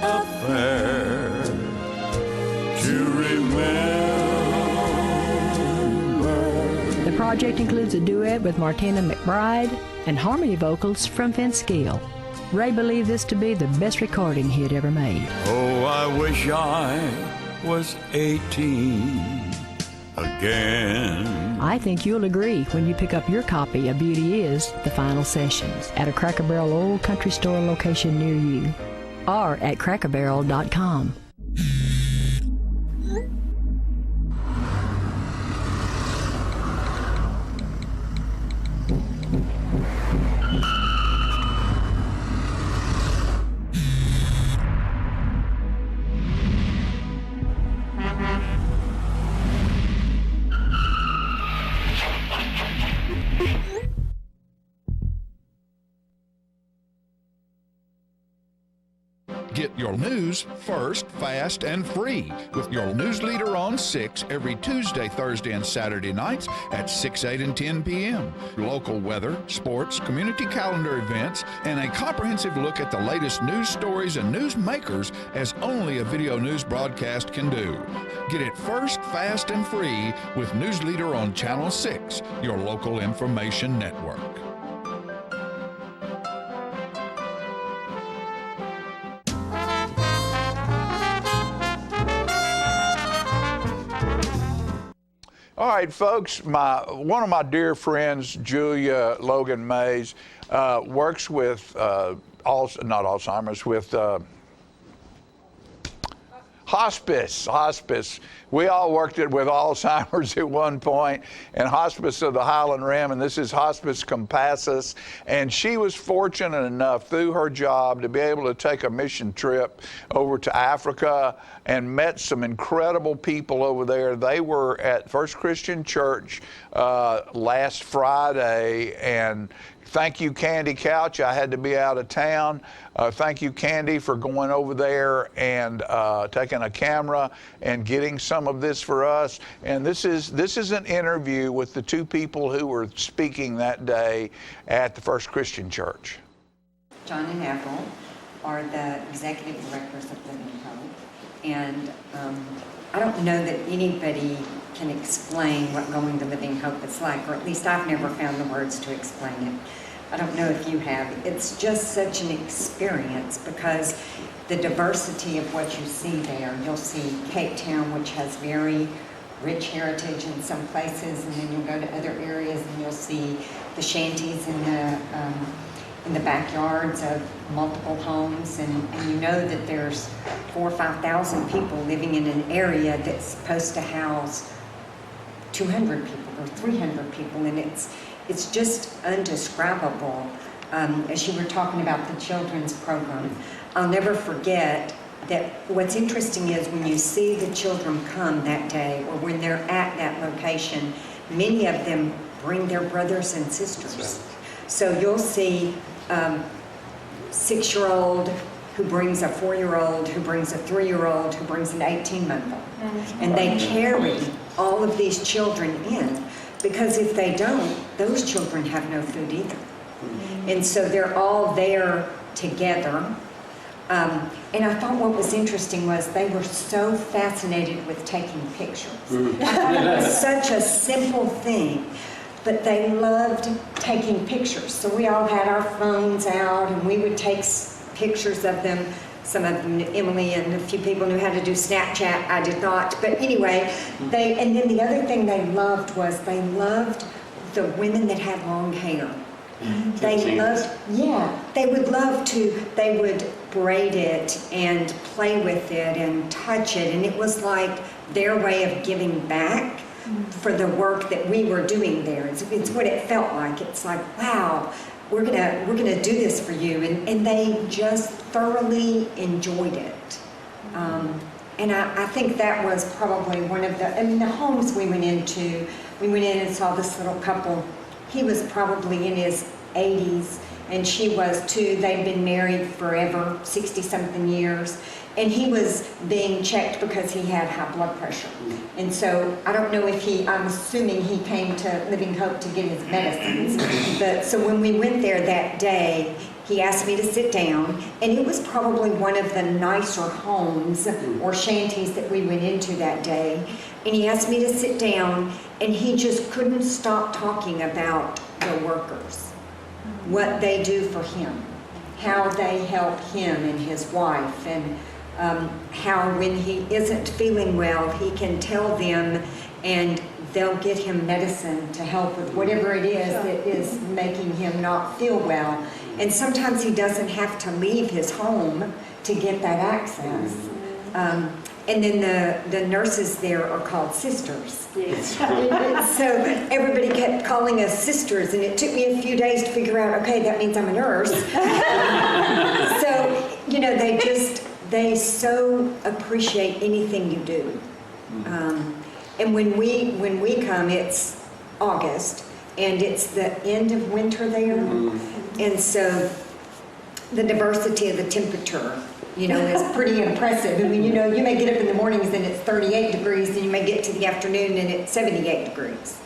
affair to remember. The project includes a duet with Martina McBride and harmony vocals from Vince Gill. Ray believed this to be the best recording he had ever made. Oh, I wish I was 18 again. I think you'll agree when you pick up your copy of Beauty Is, The Final Sessions at a Cracker Barrel Old Country Store location near you or at crackerbarrel.com. Get your news first, fast, and free with your news leader on 6 every Tuesday, Thursday, and Saturday nights at 6, 8, and 10 p.m. Local weather, sports, community calendar events, and a comprehensive look at the latest news stories and news makers as only a video news broadcast can do. Get it first, fast, and free with News Leader on Channel 6, your local information network. All right, folks, one of my dear friends, Julia Logan Mays, works with not Alzheimer's, with Hospice. We all worked it with Alzheimer's at one point, and Hospice of the Highland Rim, and this is Hospice Compassus. And she was fortunate enough through her job to be able to take a mission trip over to Africa and met some incredible people over there. They were at First Christian Church last Friday, and thank you, Candy Couch. I had to be out of town. Thank you, Candy, for going over there and taking a camera and getting some of this for us. And this is an interview with the two people who were speaking that day at the First Christian Church. John and Ethel are the executive directors of Living Hope. And I don't know that anybody can explain what going to Living Hope is like, or at least I've never found the words to explain it. I don't know if you have. It's just such an experience because the diversity of what you see there. You'll see Cape Town, which has very rich heritage in some places, and then you'll go to other areas and you'll see the shanties in the backyards of multiple homes, and you know that there's 4,000 or 5,000 people living in an area that's supposed to house 200 people or 300 people, and it's just undescribable. As you were talking about the children's program, I'll never forget that what's interesting is when you see the children come that day or when they're at that location, many of them bring their brothers and sisters. So you'll see 6-year-old who brings a 4-year-old, who brings a 3-year-old, who brings an 18-month-old. And they carry all of these children in because if they don't, those children have no food either. And so they're all there together. And I thought what was interesting was they were so fascinated with taking pictures. Such a simple thing. But they loved taking pictures. So we all had our phones out and we would take pictures of them. Some of them, Emily and a few people knew how to do Snapchat. I did not. But anyway, and then the other thing they loved was they loved the women that had long hair. They loved, they would braid it and play with it and touch it. And it was like their way of giving back for the work that we were doing there. It's what it felt like. It's like, wow, we're gonna do this for you, and they just thoroughly enjoyed it. And I think that was probably one of the homes we went into. We went in and saw this little couple. He was probably in his 80s, and she was too. They'd been married forever, 60-something years. And he was being checked because he had high blood pressure. And so I don't know if I'm assuming he came to Living Hope to get his medicines. But so when we went there that day, he asked me to sit down, and it was probably one of the nicer homes or shanties that we went into that day. And he asked me to sit down, and he just couldn't stop talking about the workers, what they do for him, how they help him and his wife, and how when he isn't feeling well, he can tell them and they'll get him medicine to help with whatever it is that is making him not feel well. And sometimes he doesn't have to leave his home to get that access. And then the nurses there are called sisters. So everybody kept calling us sisters, and it took me a few days to figure out, okay, that means I'm a nurse. So, you know, they so appreciate anything you do. And when we come, it's August, and it's the end of winter there. And so the diversity of the temperature, you know, is pretty impressive. I mean, you know, you may get up in the mornings and it's 38 degrees, and you may get to the afternoon and it's 78 degrees.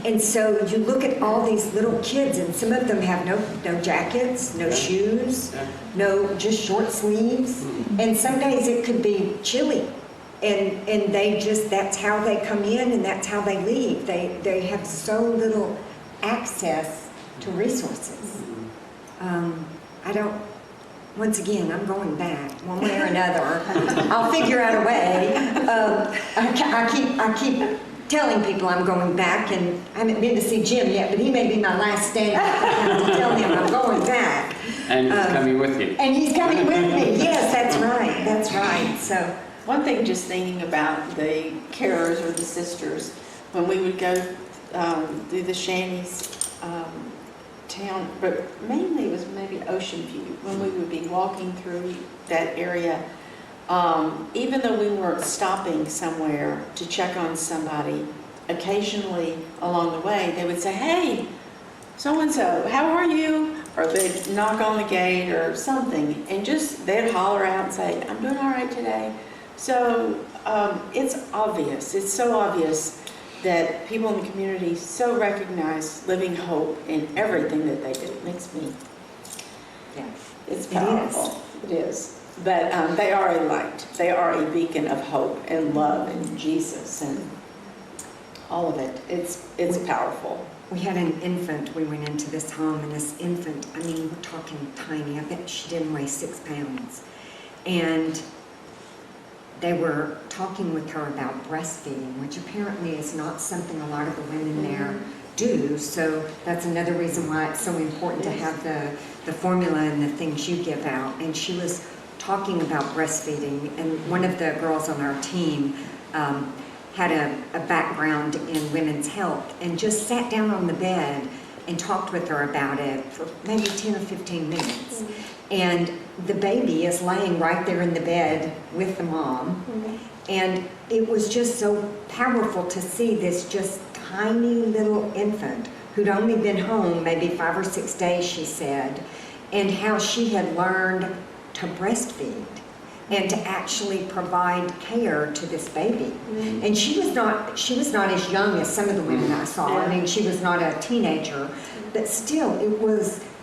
And so you look at all these little kids, and some of them have no jackets, no shoes, just short sleeves. And some days it could be chilly. And that's how they come in and that's how they leave. They have so little access to resources. Once again, I'm going back one way or another. I'll figure out a way. I keep telling people I'm going back, and I haven't been to see Jim yet, but he may be my last stand to tell him I'm going back. And he's coming with you. And he's coming with me. Yes, that's right. So One thing, just thinking about the carers or the sisters, when we would go through the shanties town, but mainly it was maybe Ocean View, when we would be walking through that area, even though we weren't stopping somewhere to check on somebody, occasionally along the way, they would say, "Hey, so-and-so, how are you?" Or they'd knock on the gate or something, and just, they'd holler out and say, "I'm doing all right today." So it's obvious, it's so obvious that people in the community so recognize Living Hope in everything that they do. It makes me, yeah, it's powerful. It is. But they are a light. They are a beacon of hope and love and Jesus and all of it. It's powerful. We had an infant. We went into this home, and this infant, I mean, we're talking tiny. I bet she didn't weigh 6 pounds. And they were talking with her about breastfeeding, which apparently is not something a lot of the women there do. So that's another reason why it's so important to have the formula and the things you give out. And she was talking about breastfeeding, and one of the girls on our team had a background in women's health and just sat down on the bed and talked with her about it for maybe 10 or 15 minutes. Mm-hmm. And the baby is laying right there in the bed with the mom. Mm-hmm. And it was just so powerful to see this just tiny little infant who'd only been home maybe 5 or 6 days, she said, and how she had learned to breastfeed and to actually provide care to this baby. Mm-hmm. And she was not as young as some of the women I saw. I mean, she was not a teenager, but still,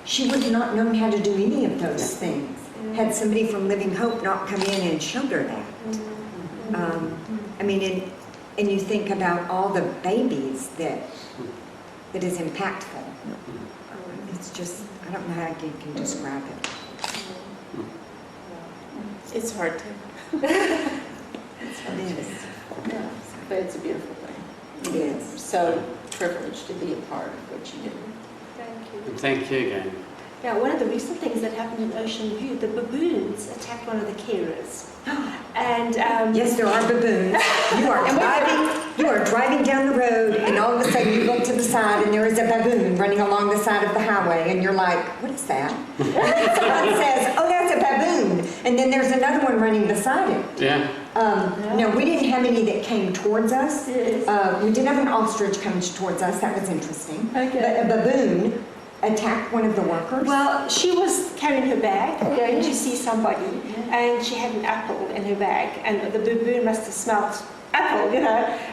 she would not known how to do any of those things. Had somebody from Living Hope not come in and showed her that. I mean, and you think about all the babies that is impactful. It's just, I don't know how you can describe it. It's hard to. It is. Yeah, but it's a beautiful thing. It is. I'm so privileged to be a part of what you do. Thank you. Thank you again. Yeah, one of the recent things that happened in Ocean View, the baboons attacked one of the carers. And yes, there are baboons. You are driving down the road, and all of a sudden you look to the side, and there is a baboon running along the side of the highway, and you're like, "What is that?" Someone says, "Oh, that's a baboon," and then there's another one running beside it. Yeah. No, we didn't have any that came towards us. We did have an ostrich coming towards us. That was interesting. Okay. But a baboon attacked one of the workers? Well, she was carrying her bag, going to see somebody, and she had an apple in her bag, and the baboon must have smelled apple,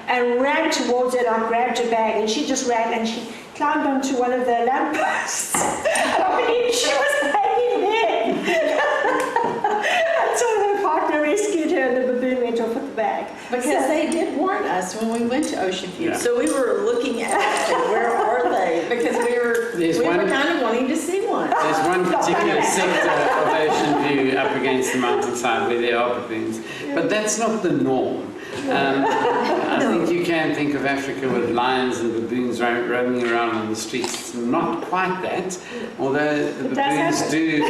and ran towards it. I grabbed her bag, and she just ran, and she climbed onto one of the lampposts. I believe she was hanging there. Until her partner rescued her, and the baboon went off with the bag. Because they did warn us when we went to Ocean View. Yeah. So we were looking at where are they? Because we were kind of wanting to see one. There's one particular sector of Ocean View up against the mountainside where there are baboons. But that's not the norm. I think you can think of Africa with lions and baboons roaming around on the streets. It's not quite that, although the baboons do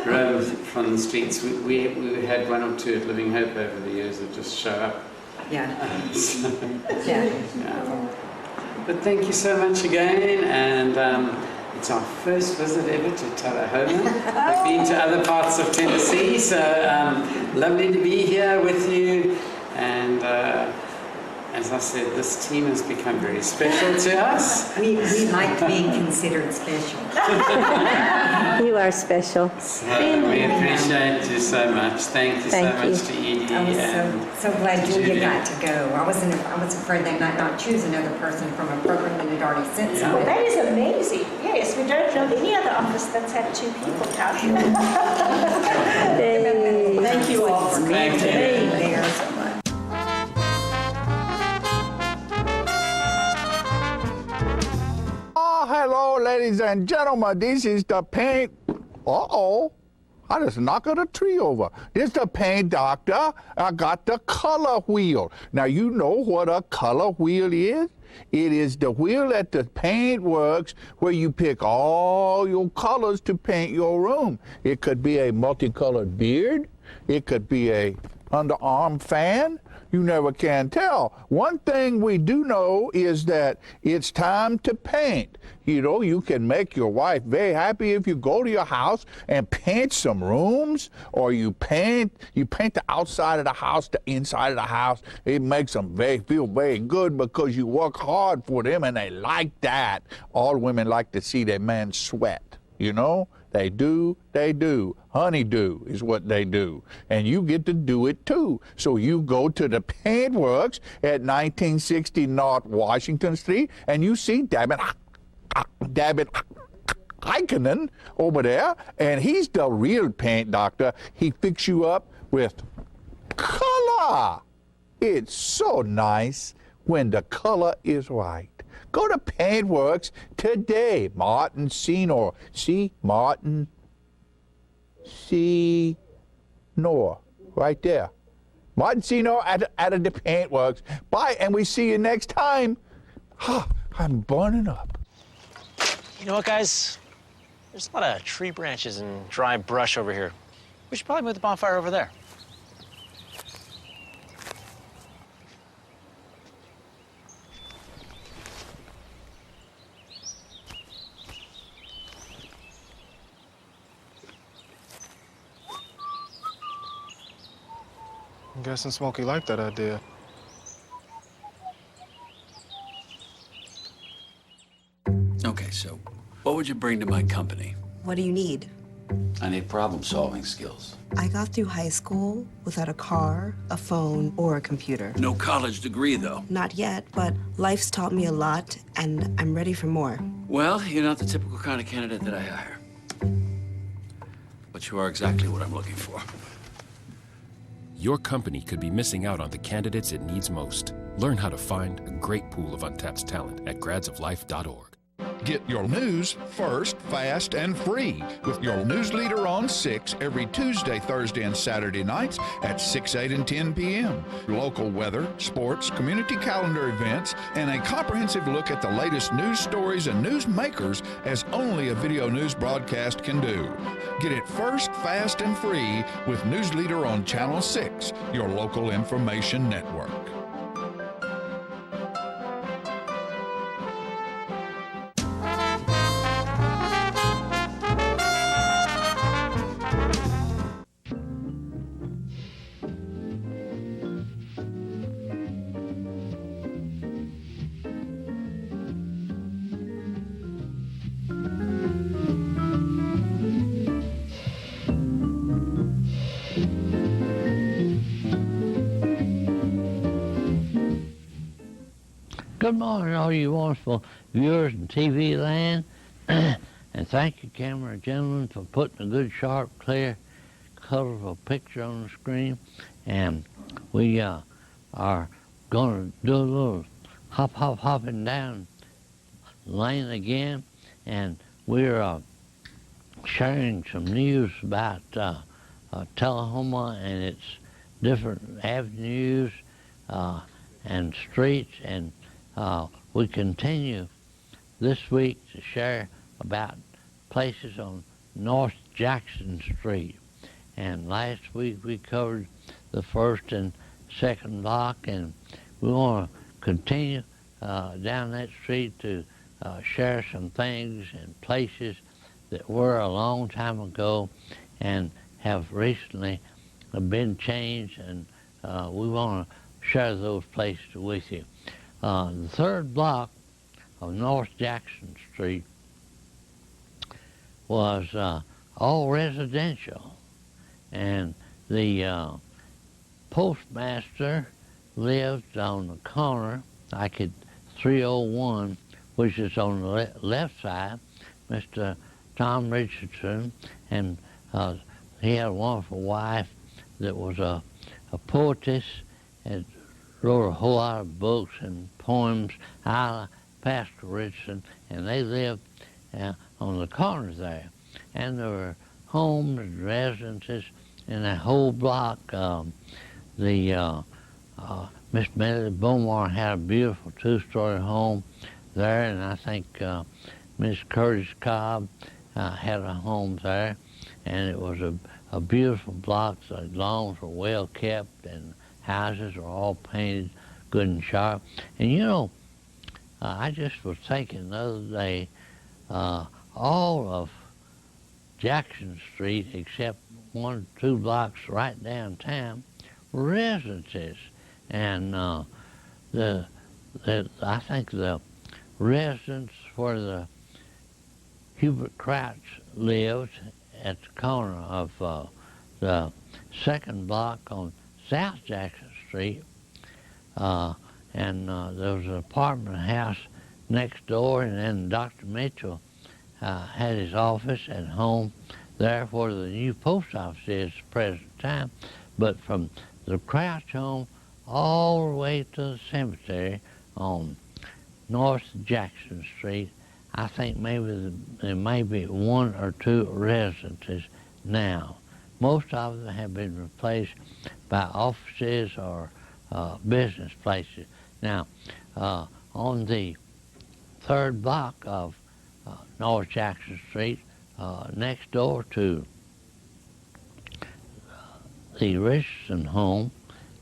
roam from the streets. We had one or two at Living Hope over the years that just show up. Yeah. Yeah. But thank you so much again, and it's our first visit ever to Tullahoma. We've been to other parts of Tennessee, so lovely to be here with you. And as I said, this team has become very special to us. We like being considered special. You are special. So we appreciate you so much. Thank you so much to Edie. I was so glad Julia got to go. I was afraid they might not choose another person from a program that had already sent somebody. Well, that is amazing. Yes, we don't know any other office that's had 2 people come. Thank you all for being there so much. Hello, ladies and gentlemen. This is the paint. Uh-oh. I just knocked a tree over. This is the paint doctor. I got the color wheel. Now, you know what a color wheel is? It is the wheel that the paint works where you pick all your colors to paint your room. It could be a multicolored beard. It could be a underarm fan? You never can tell. One thing we do know is that it's time to paint. You know, you can make your wife very happy if you go to your house and paint some rooms, or you paint the outside of the house, the inside of the house. It makes them feel very good because you work hard for them and they like that. All women like to see their man sweat, you know? They do. Honeydew is what they do. And you get to do it too. So you go to the paint works at 1960 North Washington Street and you see David Heikkinen over there, and he's the real paint doctor. He fix you up with color. It's so nice when the color is right. Go to Paintworks today. Martin Senor. See? Martin Senor. Right there. Martin Senor at the Paintworks. Bye, and we see you next time. I'm burning up. You know what, guys? There's a lot of tree branches and dry brush over here. We should probably move the bonfire over there. I'm guessing Smokey liked that idea. Okay, so what would you bring to my company? What do you need? I need problem-solving skills. I got through high school without a car, a phone, or a computer. No college degree, though. Not yet, but life's taught me a lot, and I'm ready for more. Well, you're not the typical kind of candidate that I hire. But you are exactly what I'm looking for. Your company could be missing out on the candidates it needs most. Learn how to find a great pool of untapped talent at gradsoflife.org. Get your news first, fast, and free with your news leader on 6 every Tuesday, Thursday, and Saturday nights at 6, 8, and 10 p.m. Local weather, sports, community calendar events, and a comprehensive look at the latest news stories and news makers as only a video news broadcast can do. Get it first, fast, and free with News Leader on Channel 6, your local information network. Good morning, all you wonderful viewers in TV land. And thank you, camera gentlemen, for putting a good, sharp, clear, colorful picture on the screen. And we are going to do a little hopping down lane again. And we're sharing some news about Tullahoma and its different avenues and streets. And we continue this week to share about places on North Jackson Street. And last week we covered the first and second block, and we want to continue down that street to share some things and places that were a long time ago and have recently been changed, and we want to share those places with you. The third block of North Jackson Street was all residential, and the postmaster lived on the corner, like at 301, which is on the left side, Mr. Tom Richardson, and he had a wonderful wife that was a poetess and wrote a whole lot of books and poems, Isla Pastor Richardson, and they lived on the corner there. And there were homes and residences in that whole block. Miss Melody Beaumont had a beautiful two-story home there, and I think Miss Curtis Cobb had a home there, and it was a beautiful blocks. The lawns are well kept, and houses are all painted good and sharp. And you know, I just was thinking the other day, all of Jackson Street, except 1 or 2 blocks right downtown, were residences. And I think the residence where the Hubert Crouch lived at the corner of the 2nd block on South Jackson Street, and there was an apartment house next door, and then Dr. Mitchell had his office and home there where the new post office is at the present time. But from the Crouch home all the way to the cemetery on North Jackson Street, I think maybe there may be 1 or 2 residences now. Most of them have been replaced by offices or business places. Now, on the 3rd block of North Jackson Street, next door to the Richardson home,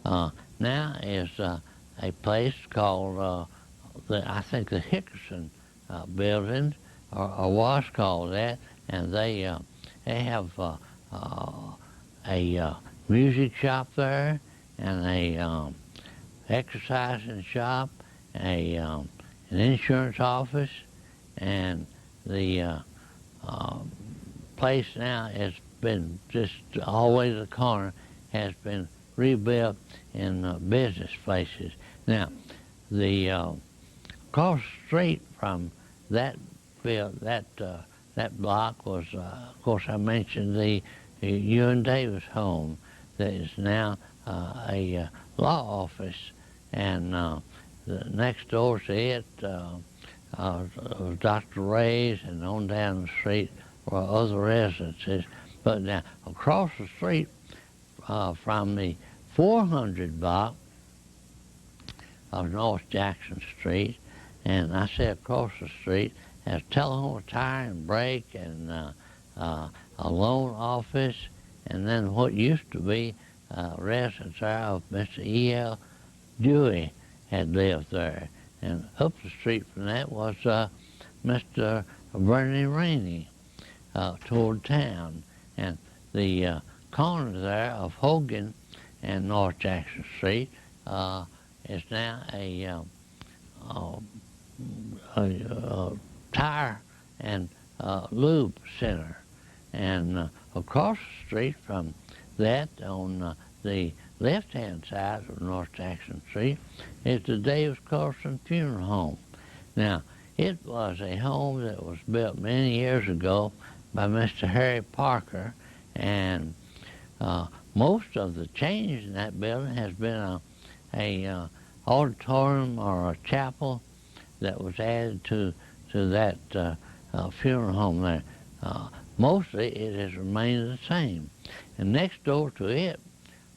now is a place called, I think the Hickerson building, or was called that, and they have a music shop there, and a exercising shop, an insurance office, and the place now has been just always the corner has been rebuilt in business places. Now, the across the street from that block was, of course, I mentioned the Ewan Davis home that is now a law office, and next door to it was Dr. Ray's, and on down the street were other residences. But now, across the street from the 400 block of North Jackson Street, and I say across the street, has Tullahoma Tire and Brake, and a loan office, and then what used to be residence there of Mr. E.L. Dewey had lived there. And up the street from that was Mr. Bernie Rainey toward town. And the corner there of Hogan and North Jackson Street is now a tire and lube center. And across the street from that, on the left-hand side of North Jackson Street, is the Davis Carlson Funeral Home. Now, it was a home that was built many years ago by Mr. Harry Parker, and most of the change in that building has been a auditorium or a chapel that was added to that funeral home there. Mostly it has remained the same. And next door to it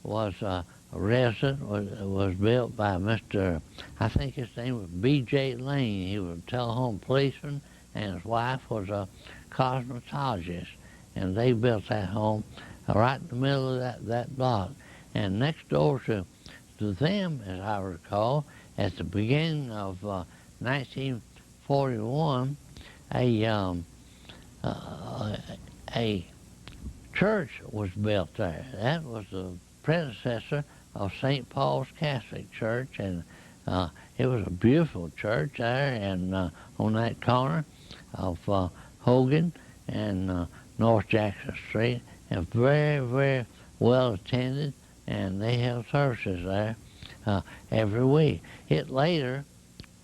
was a residence was built by Mr., I think his name was B.J. Lane. He was a Tullahoma policeman, and his wife was a cosmetologist. And they built that home right in the middle of that block. And next door to them, as I recall, at the beginning of 1941, a church was built there. That was the predecessor of St. Paul's Catholic Church, and it was a beautiful church there, and on that corner of Hogan and North Jackson Street, and very, very well attended, and they held services there every week. It later,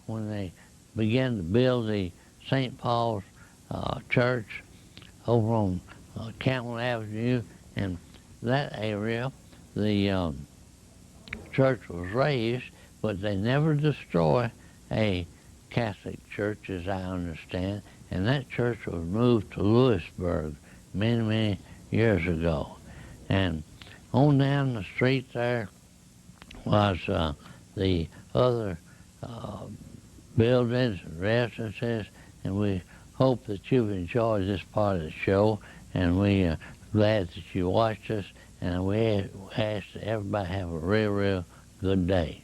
when they began to build the St. Paul's Church over on Campbell Avenue, and that area, the church was raised, but they never destroyed a Catholic church, as I understand, and that church was moved to Lewisburg many, many years ago. And on down the street there was the other buildings and residences, and we hope that you've enjoyed this part of the show, and we glad that you watched us, and we ask that everybody have a real, real good day.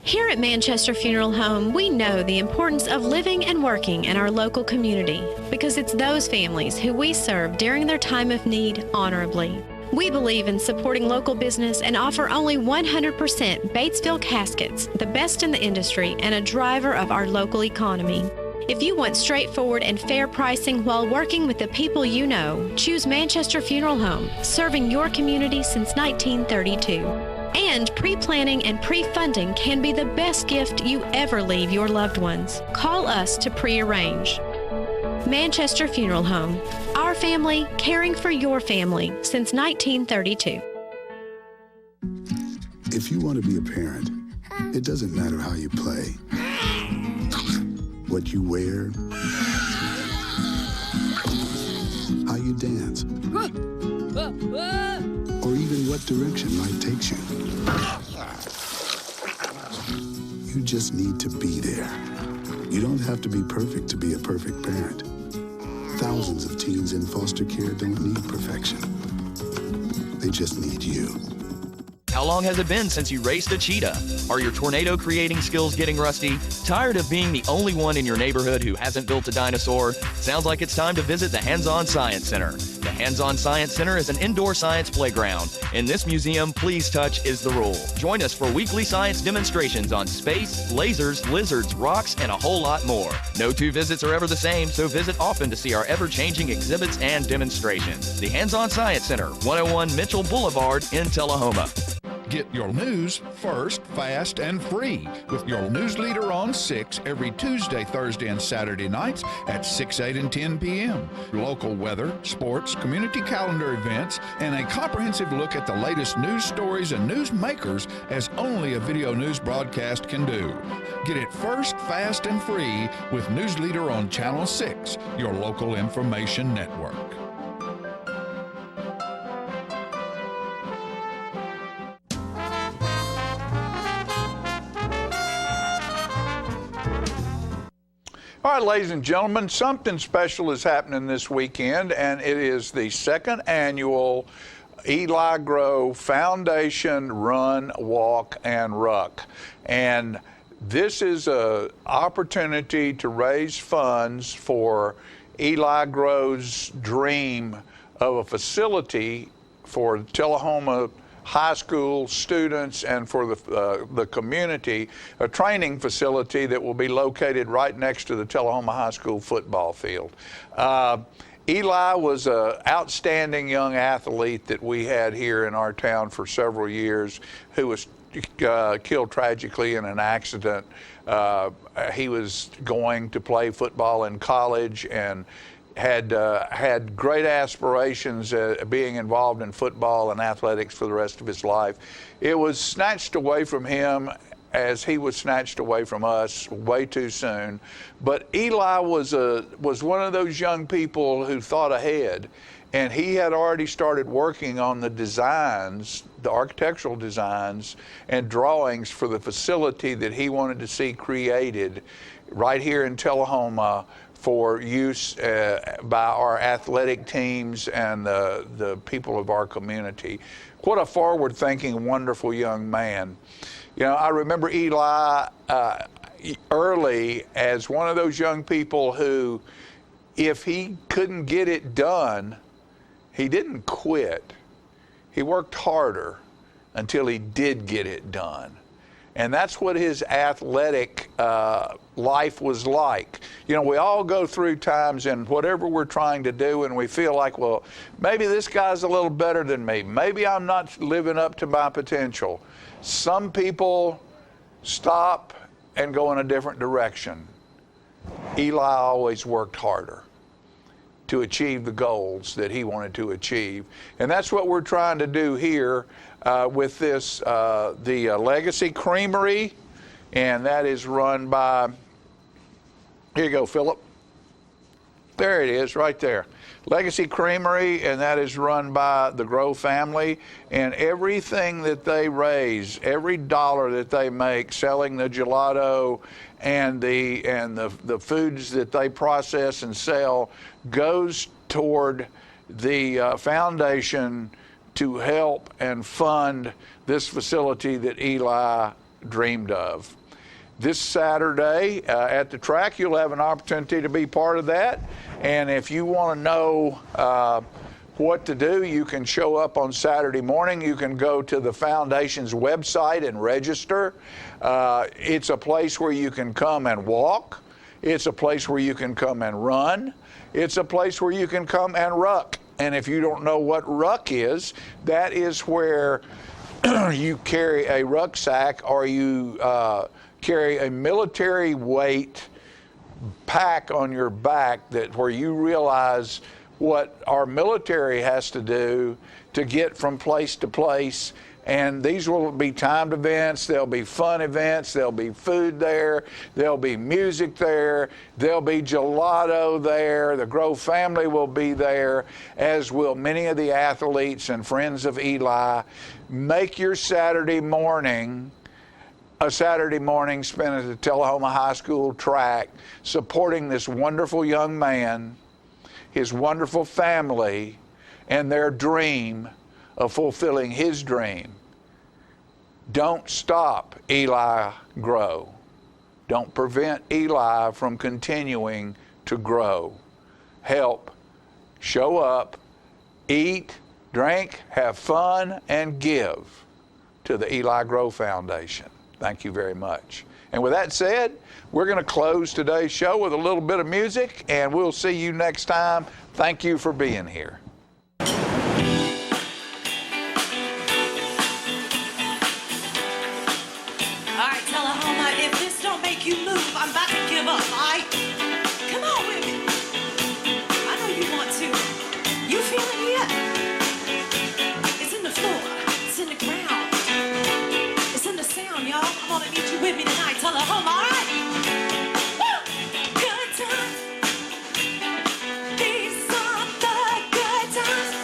Here at Manchester Funeral Home, we know the importance of living and working in our local community because it's those families who we serve during their time of need honorably. We believe in supporting local business and offer only 100% Batesville caskets, the best in the industry and a driver of our local economy. If you want straightforward and fair pricing while working with the people you know, choose Manchester Funeral Home, serving your community since 1932. And pre-planning and pre-funding can be the best gift you ever leave your loved ones. Call us to pre-arrange. Manchester Funeral Home. Our family caring for your family since 1932. If you want to be a parent, it doesn't matter how you play, what you wear, how you dance, or even what direction life takes you. You just need to be there. You don't have to be perfect to be a perfect parent. Thousands of teens in foster care don't need perfection. They just need you. How long has it been since you raced a cheetah? Are your tornado creating skills getting rusty? Tired of being the only one in your neighborhood who hasn't built a dinosaur? Sounds like it's time to visit the Hands-On Science Center. The Hands-On Science Center is an indoor science playground. In this museum, please touch is the rule. Join us for weekly science demonstrations on space, lasers, lizards, rocks, and a whole lot more. No two visits are ever the same, so visit often to see our ever-changing exhibits and demonstrations. The Hands-On Science Center, 101 Mitchell Boulevard in Tullahoma. Get your news first, fast, and free with your news leader on 6 every Tuesday, Thursday, and Saturday nights at 6, 8, and 10 p.m. Local weather, sports, community calendar events, and a comprehensive look at the latest news stories and news makers as only a video news broadcast can do. Get it first, fast, and free with News Leader on Channel 6, your local information network. All right, ladies and gentlemen, something special is happening this weekend, and it is the second annual Eli Grow Foundation Run, Walk, and Ruck. And this is an opportunity to raise funds for Eli Grow's dream of a facility for Tullahoma high school students and for the community, a training facility that will be located right next to the Tullahoma High School football field. Eli was an outstanding young athlete that we had here in our town for several years who was killed tragically in an accident. He was going to play football in college and had great aspirations being involved in football and athletics for the rest of his life. It was snatched away from him as he was snatched away from us way too soon. But Eli was one of those young people who thought ahead, and he had already started working on the designs, the architectural designs and drawings for the facility that he wanted to see created right here in Tullahoma for use by our athletic teams and the people of our community. What a forward-thinking, wonderful young man. You know, I remember Eli early as one of those young people who, if he couldn't get it done, he didn't quit. He worked harder until he did get it done. And that's what his athletic life was like. You know, we all go through times in whatever we're trying to do and we feel like, well, maybe this guy's a little better than me. Maybe I'm not living up to my potential. Some people stop and go in a different direction. Eli always worked harder to achieve the goals that he wanted to achieve. And that's what we're trying to do here with this, the Legacy Creamery, and that is run by, here you go, Philip. There it is, right there. Legacy Creamery, and that is run by the Grow family. And everything that they raise, every dollar that they make selling the gelato and the foods that they process and sell goes toward the foundation to help and fund this facility that Eli dreamed of. This Saturday at the track, you'll have an opportunity to be part of that. And if you want to know what to do, you can show up on Saturday morning. You can go to the foundation's website and register. It's a place where you can come and walk. It's a place where you can come and run. It's a place where you can come and ruck. And if you don't know what ruck is, that is where you carry a rucksack or you carry a military weight pack on your back where you realize what our military has to do to get from place to place. And these will be timed events, there'll be fun events, there'll be food there, there'll be music there, there'll be gelato there, the Grove family will be there, as will many of the athletes and friends of Eli. Make your Saturday morning a Saturday morning spent at the Tullahoma High School track, supporting this wonderful young man, his wonderful family, and their dream of fulfilling his dream. Don't stop Eli Grow. Don't prevent Eli from continuing to grow. Help, show up, eat, drink, have fun, and give to the Eli Grow Foundation. Thank you very much. And with that said, we're going to close today's show with a little bit of music, and we'll see you next time. Thank you for being here. All right, Tullahoma, if this don't make you move, I'm about to give up, all right? Come on with me. I know you want to. You feeling it? It's in the floor. It's in the ground. It's in the sound, y'all. I'm gonna need you with me tonight, Tullahoma, all right? Woo! Good times. These are the good times.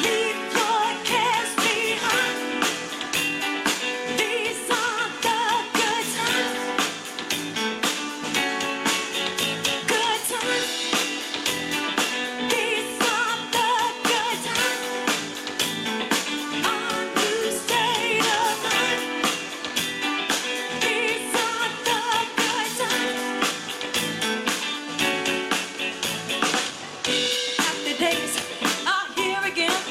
Leave your cares behind. These are the good times. Good times. These are the good times. A new state of mind. These are the good times. Happy days are here again.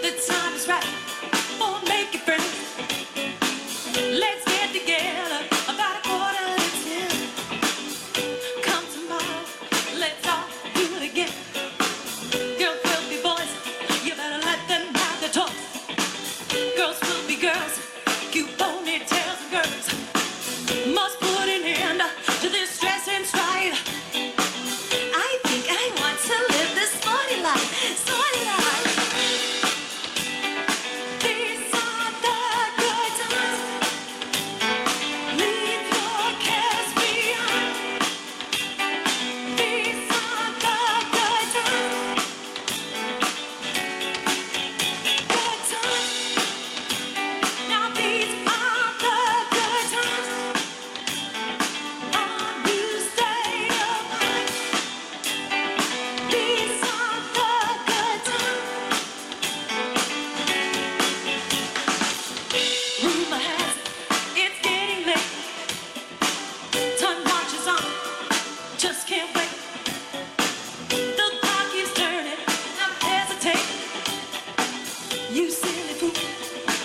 The time is right for making friends. Let's get together about 9:45. Come tomorrow, let's all do it again. Girls will be boys, you better let them have their toys. Girls will be girls, cute ponytails and girls. Must put an end to this stress and strife. I think I want to live this sporty life, sporty life. These are the good times. Leave your cares behind. These are the good times. Good times. Now these are the good times. A new state of mind. These are the good times. Rumor has it, it's getting late. Turn watches on, just can't wait. The clock is turning, don't hesitate. You silly fool,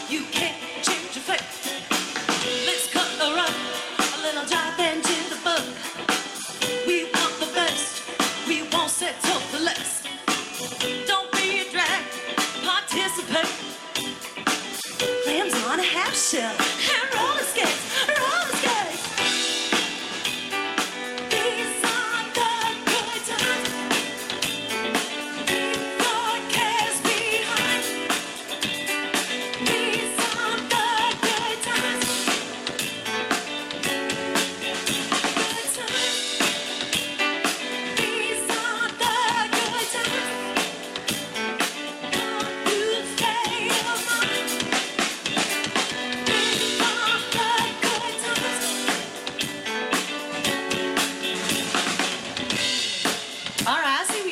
you can't change your fate. Let's cut a run, a little jive and jitterbug. We want the best, we won't settle for less. Don't be a drag, participate. Clams on a half shell and roller skates, roller skates. These are the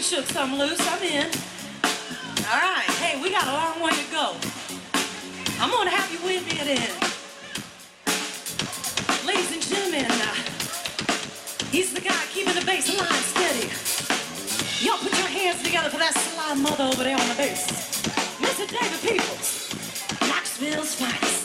shook some loose, I'm in. All right, hey, we got a long way to go. I'm gonna have you with me at the end. Ladies and gentlemen, he's the guy keeping the bass line steady. Y'all put your hands together for that sly mother over there on the bass. Mr. David Peoples, Knoxville's finest.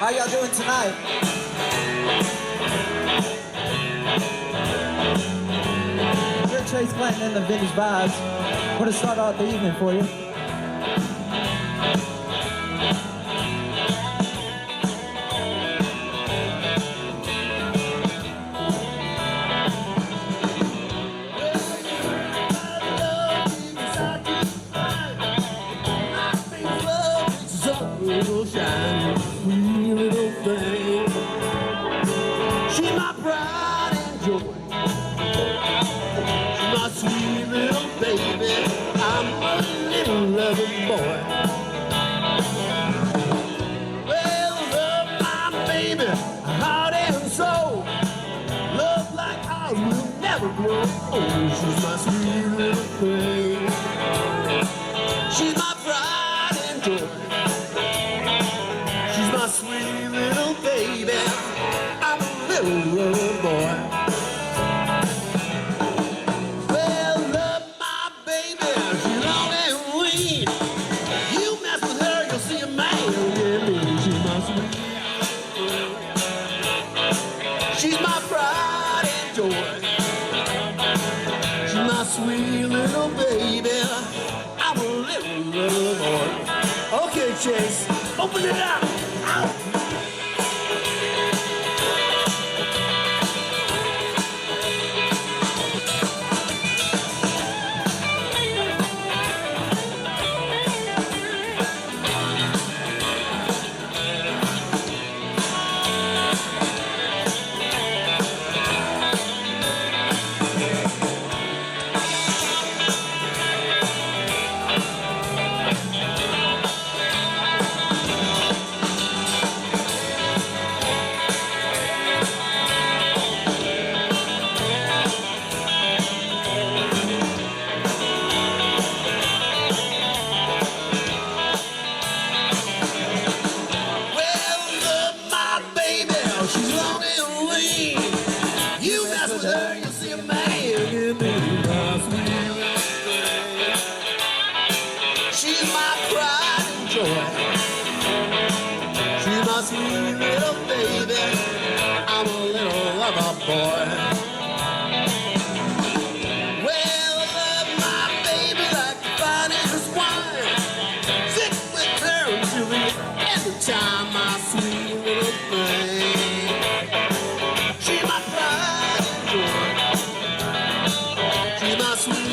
How y'all doing tonight? We're Trace Clanton in the Vintage Vibes. I'm going to start out the evening for you. She's my pride and joy. She's my sweet little baby. I'm a little loving boy. Well, love my baby, heart and soul. Love like ours will never grow old. She's my sweet little thing. She's my pride and joy. She's my sweet little baby. I'm a little little boy. Well, love my baby, she's long and lean. You mess with her, you'll see a man. Yeah, me, she's my sweet. She's my pride and joy. She's my sweet little baby. I'm a little boy. Okay, Chase, open it up. Ow. Sweet little baby, I'm a little lover boy. Well, I love my baby like the finest wine. Stick with her until the end of time, my sweet little thing. She's my pride and joy. She's my sweet